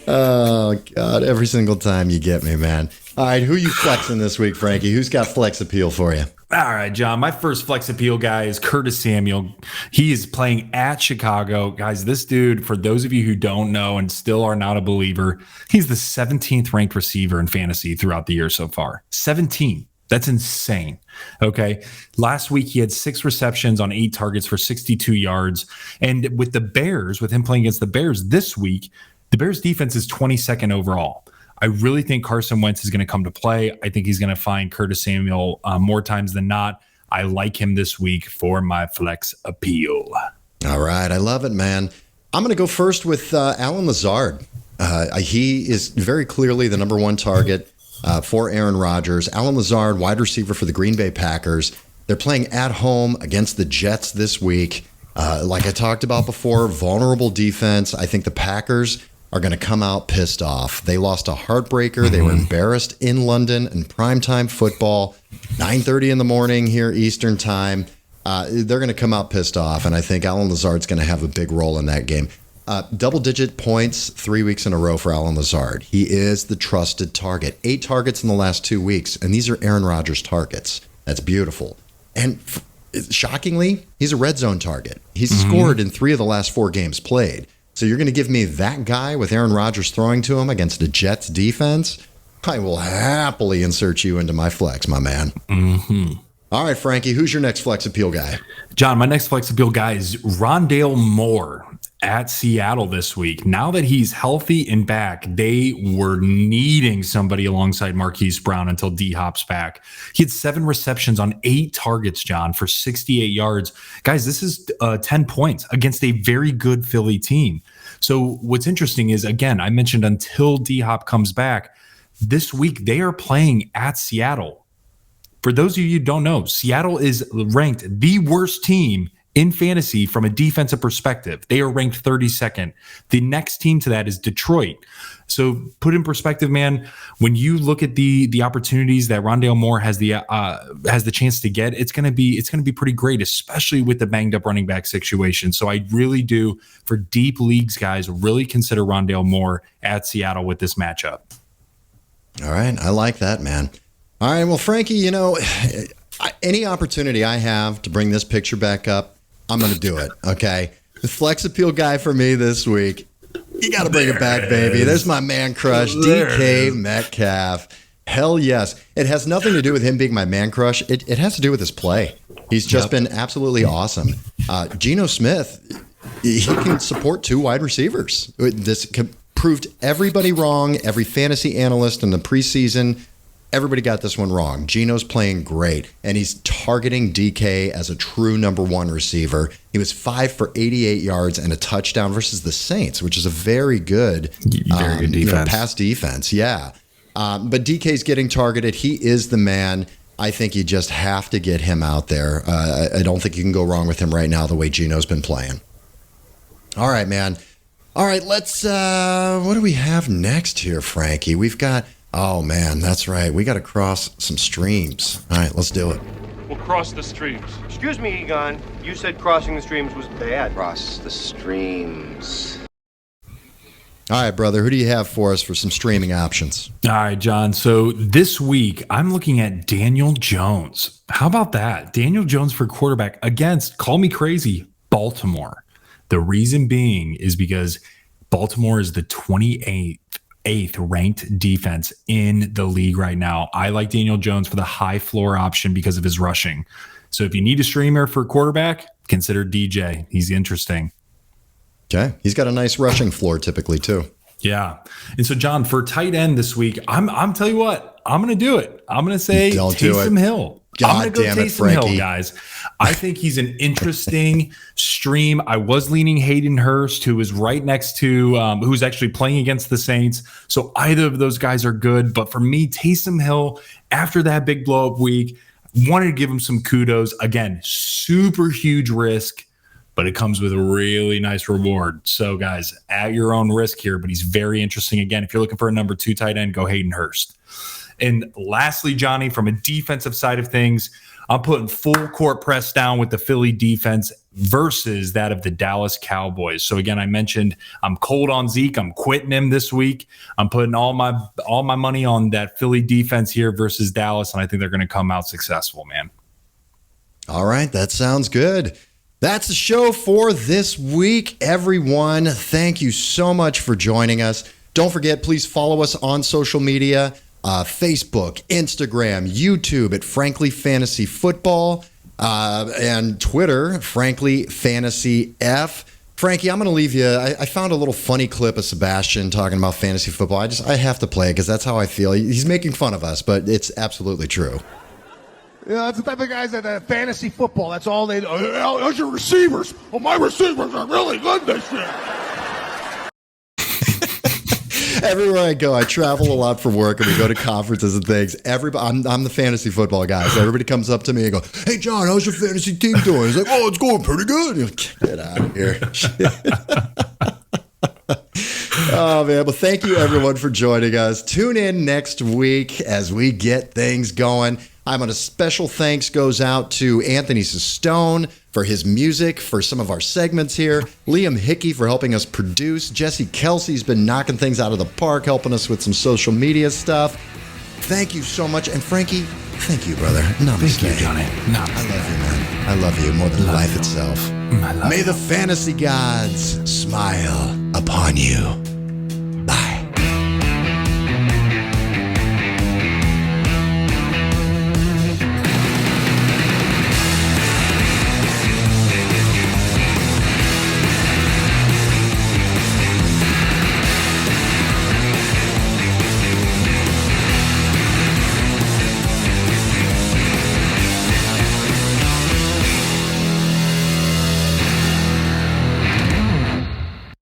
Oh, God. Every single time you get me, man. All right. Who you flexing this week, Frankie? Who's got flex appeal for you? All right, John. My first flex appeal guy is Curtis Samuel. He is playing at Chicago. Guys, this dude, for those of you who don't know and still are not a believer, he's the 17th ranked receiver in fantasy throughout the year so far. 17. That's insane. Okay. Last week, he had 6 receptions on 8 targets for 62 yards. And with the Bears, with him playing against the Bears this week, the Bears defense is 22nd overall. I really think Carson Wentz is going to come to play. I think he's going to find Curtis Samuel more times than not. I like him this week for my flex appeal. All right. I love it, man. I'm going to go first with Alan Lazard. He is very clearly the number 1 target for Aaron Rodgers. Alan Lazard, wide receiver for the Green Bay Packers. They're playing at home against the Jets this week. Like I talked about before, vulnerable defense. I think the Packers are going to come out pissed off. They lost a heartbreaker. They were embarrassed in London in primetime football, 9:30 in the morning here Eastern time. They're going to come out pissed off, and I think Alan Lazard's going to have a big role in that game. Double-digit points 3 weeks in a row for Alan Lazard. He is the trusted target. 8 targets in the last 2 weeks, and these are Aaron Rodgers targets. That's beautiful. And shockingly, he's a red zone target. He's scored in 3 of the last 4 games played. So you're going to give me that guy with Aaron Rodgers throwing to him against the Jets defense? I will happily insert you into my flex, my man. All right, Frankie, who's your next flex appeal guy? John, my next flex appeal guy is Rondale Moore at Seattle this week. Now that he's healthy and back, they were needing somebody alongside Marquise Brown until D-Hop's back. He had 7 receptions on 8 targets, John, for 68 yards. Guys, this is 10 points against a very good Philly team. So what's interesting is, again, I mentioned until D-Hop comes back, this week they are playing at Seattle. For those of you who don't know, Seattle is ranked the worst team in fantasy from a defensive perspective. They are ranked 32nd. The next team to that is Detroit. So put in perspective, man, when you look at the opportunities that Rondale Moore has the chance to get, it's gonna be pretty great, especially with the banged up running back situation. So I really do, for deep leagues, guys, really consider Rondale Moore at Seattle with this matchup. All right, I like that, man. All right, well, Frankie, any opportunity I have to bring this picture back up, I'm going to do it, okay? The flex appeal guy for me this week, you got to bring it back, baby. There's my man crush, DK Metcalf. Hell yes. It has nothing to do with him being my man crush. It has to do with his play. He's just been absolutely awesome. Geno Smith, he can support 2 wide receivers. This proved everybody wrong, every fantasy analyst in the preseason. everybody got this one wrong. Geno's playing great, and he's targeting DK as a true number one receiver. He was 5 for 88 yards and a touchdown versus the Saints, which is a very good defense. Pass defense. Yeah. But DK's getting targeted. He is the man. I think you just have to get him out there. I don't think you can go wrong with him right now the way Geno's been playing. All right, man. All right, let's what do we have next here, Frankie? We've got, oh man, that's right. We got to cross some streams. All right, let's do it. We'll cross the streams. Excuse me, Egon. You said crossing the streams was bad. Cross the streams. All right, brother, who do you have for us for some streaming options? All right, John. So this week, I'm looking at Daniel Jones. How about that? Daniel Jones for quarterback against, call me crazy, Baltimore. The reason being is because Baltimore is the 28th ranked defense in the league right now. I like Daniel Jones for the high floor option because of his rushing. So if you need a streamer for quarterback, consider DJ. He's interesting. Okay. He's got a nice rushing floor typically too. Yeah. And so, John, for tight end this week, I'm tell you what, I'm going to do it. I'm going to say Taysom Hill. God damn it, Frankie. Hill, guys. I think he's an interesting stream. I was leaning Hayden Hurst, who is right next to, who's actually playing against the Saints. So either of those guys are good. But for me, Taysom Hill, after that big blow up week, wanted to give him some kudos. Again, super huge risk, but it comes with a really nice reward. So, guys, at your own risk here, but he's very interesting. Again, if you're looking for a number 2 tight end, go Hayden Hurst. And lastly, Johnny, from a defensive side of things, I'm putting full court press down with the Philly defense versus that of the Dallas Cowboys. So again, I mentioned I'm cold on Zeke. I'm quitting him this week. I'm putting all my money on that Philly defense here versus Dallas, and I think they're going to come out successful, man. All right, that sounds good. That's the show for this week, everyone. Thank you so much for joining us. Don't forget, please follow us on social media. Facebook, Instagram, YouTube at Frankly Fantasy Football, and Twitter, Frankly Fantasy F. Frankie, I'm going to leave you. I found a little funny clip of Sebastian talking about fantasy football. I have to play it because that's how I feel. He's making fun of us, but it's absolutely true. Yeah, that's the type of guys that fantasy football. That's all they do. Those are receivers. Well, my receivers are really good this year. Everywhere I go, I travel a lot for work, and we go to conferences and things. I'm the fantasy football guy, so everybody comes up to me and go, "Hey, John, how's your fantasy team doing?" He's like, "Oh, it's going pretty good." Like, get out of here. Oh, man. Well, thank you, everyone, for joining us. Tune in next week as we get things going. I'm on a special thanks goes out to Anthony Sestone for his music, for some of our segments here. Liam Hickey for helping us produce. Jesse Kelsey's been knocking things out of the park, helping us with some social media stuff. Thank you so much. And Frankie, thank you, brother. Namaste. Thank you, Johnny. Namaste. I love you, man. I love you more than life itself. May the fantasy gods smile upon you.